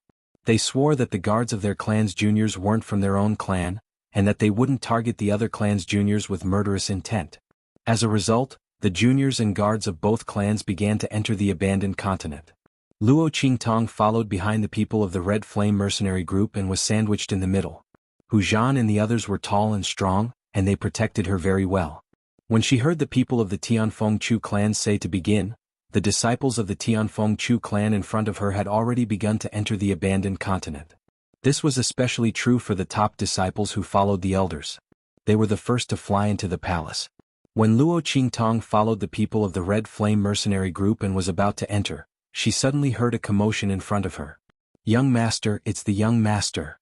They swore that the guards of their clan's juniors weren't from their own clan, and that they wouldn't target the other clan's juniors with murderous intent. As a result, the juniors and guards of both clans began to enter the abandoned continent. Luo Qingtong followed behind the people of the Red Flame mercenary group and was sandwiched in the middle. Hu Zhan and the others were tall and strong, and they protected her very well. When she heard the people of the Tianfeng Chu clan say to begin, the disciples of the Tianfeng Chu clan in front of her had already begun to enter the abandoned continent. This was especially true for the top disciples who followed the elders. They were the first to fly into the palace. When Luo Qingtong followed the people of the Red Flame mercenary group and was about to enter, she suddenly heard a commotion in front of her. "Young master, it's the young master.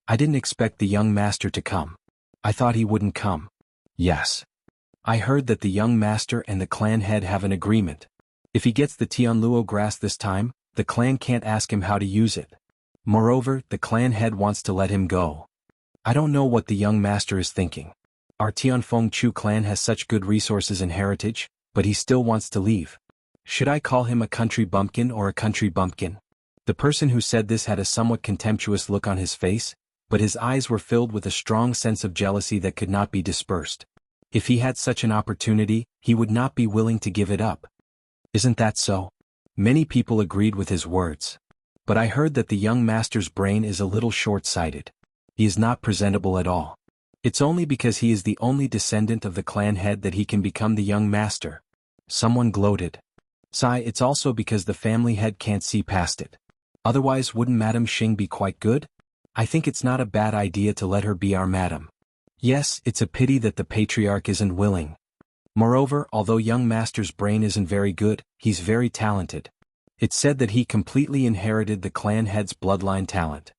I didn't expect the young master to come. I thought he wouldn't come." "Yes. I heard that the young master and the clan head have an agreement. If he gets the Tianluo grass this time, the clan can't ask him how to use it. Moreover, the clan head wants to let him go. I don't know what the young master is thinking. Our Tianfeng Chu clan has such good resources and heritage, but he still wants to leave. Should I call him a country bumpkin or a country bumpkin?" The person who said this had a somewhat contemptuous look on his face, but his eyes were filled with a strong sense of jealousy that could not be dispersed. If he had such an opportunity, he would not be willing to give it up. "Isn't that so?" Many people agreed with his words. "But I heard that the young master's brain is a little short-sighted. He is not presentable at all. It's only because he is the only descendant of the clan head that he can become the young master." Someone gloated. "Sai, it's also because the family head can't see past it. Otherwise, wouldn't Madame Xing be quite good? I think it's not a bad idea to let her be our madam. Yes, it's a pity that the patriarch isn't willing. Moreover, although young master's brain isn't very good, he's very talented. It's said that he completely inherited the clan head's bloodline talent."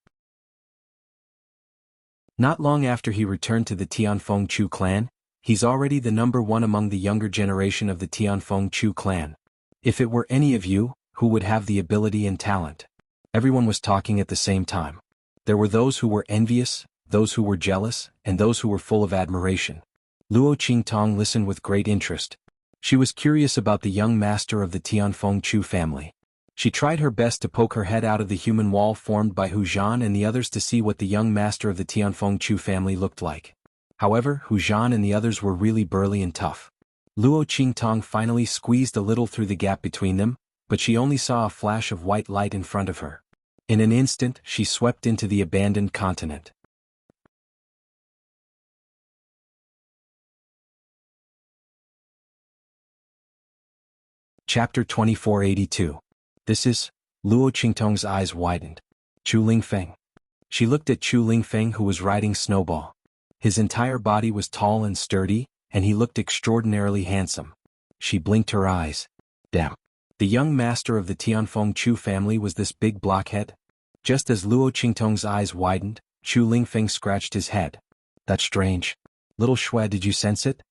Not long after he returned to the Tianfeng Chu clan, he's already the #1 among the younger generation of the Tianfeng Chu clan. If it were any of you, who would have the ability and talent? Everyone was talking at the same time. There were those who were envious, those who were jealous, and those who were full of admiration. Luo Qingtong listened with great interest. She was curious about the young master of the Tianfeng Chu family. She tried her best to poke her head out of the human wall formed by Hu Zhan and the others to see what the young master of the Tianfeng Chu family looked like. However, Hu Zhan and the others were really burly and tough. Luo Qingtong finally squeezed a little through the gap between them, but she only saw a flash of white light in front of her. In an instant, she swept into the abandoned continent. Chapter 2482. This is... Luo Qingtong's eyes widened. Chu Lingfeng. She looked at Chu Lingfeng, who was riding Snowball. His entire body was tall and sturdy, and he looked extraordinarily handsome. She blinked her eyes. Damn. The young master of the Tianfeng Chu family was this big blockhead? Just as Luo Qingtong's eyes widened, Chu Lingfeng scratched his head. That's strange. Little Shui, did you sense it?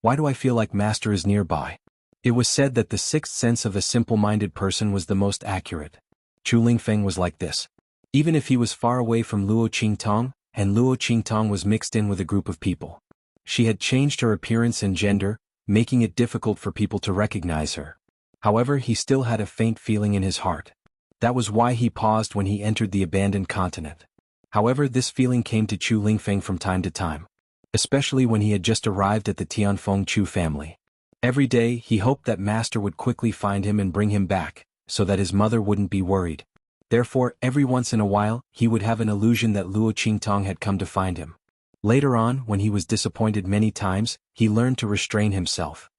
Why do I feel like master is nearby? It was said that the sixth sense of a simple-minded person was the most accurate. Chu Lingfeng was like this. Even if he was far away from Luo Qingtong, and Luo Qingtong was mixed in with a group of people. She had changed her appearance and gender, making it difficult for people to recognize her. However, he still had a faint feeling in his heart. That was why he paused when he entered the abandoned continent. However, this feeling came to Chu Lingfeng from time to time. Especially when he had just arrived at the Tianfeng Chu family. Every day, he hoped that master would quickly find him and bring him back, so that his mother wouldn't be worried. Therefore, every once in a while, he would have an illusion that Luo Qingtong had come to find him. Later on, when he was disappointed many times, he learned to restrain himself.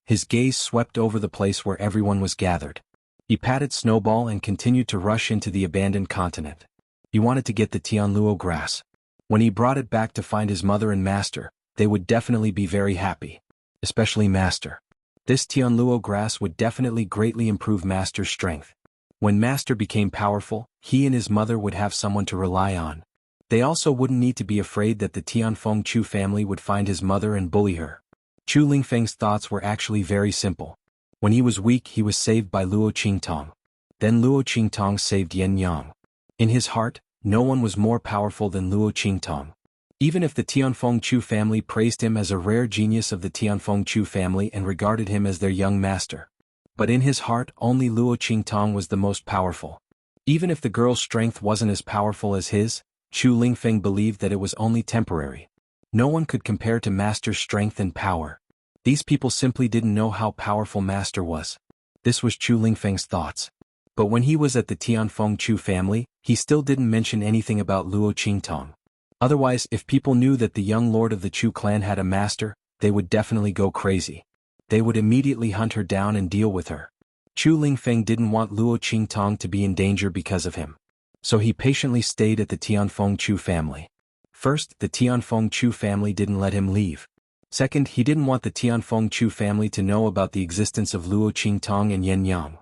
His gaze swept over the place where everyone was gathered. He patted Snowball and continued to rush into the abandoned continent. He wanted to get the Tianluo grass. When he brought it back to find his mother and master, they would definitely be very happy. Especially master. This Tianluo grass would definitely greatly improve master's strength. When master became powerful, he and his mother would have someone to rely on. They also wouldn't need to be afraid that the Tianfeng Chu family would find his mother and bully her. Chu Lingfeng's thoughts were actually very simple. When he was weak, he was saved by Luo Qingtong. Then Luo Qingtong saved Yen Yang. In his heart, no one was more powerful than Luo Qingtong. Even if the Tianfeng Chu family praised him as a rare genius of the Tianfeng Chu family and regarded him as their young master. But in his heart, only Luo Qingtong was the most powerful. Even if the girl's strength wasn't as powerful as his, Chu Lingfeng believed that it was only temporary. No one could compare to master's strength and power. These people simply didn't know how powerful master was. This was Chu Lingfeng's thoughts. But when he was at the Tianfeng Chu family, he still didn't mention anything about Luo Qingtong. Otherwise, if people knew that the young lord of the Chu clan had a master, they would definitely go crazy. They would immediately hunt her down and deal with her. Chu Lingfeng didn't want Luo Qingtong to be in danger because of him. So he patiently stayed at the Tianfeng Chu family. First, the Tianfeng Chu family didn't let him leave. Second, he didn't want the Tianfeng Chu family to know about the existence of Luo Qingtong and Yen Yang.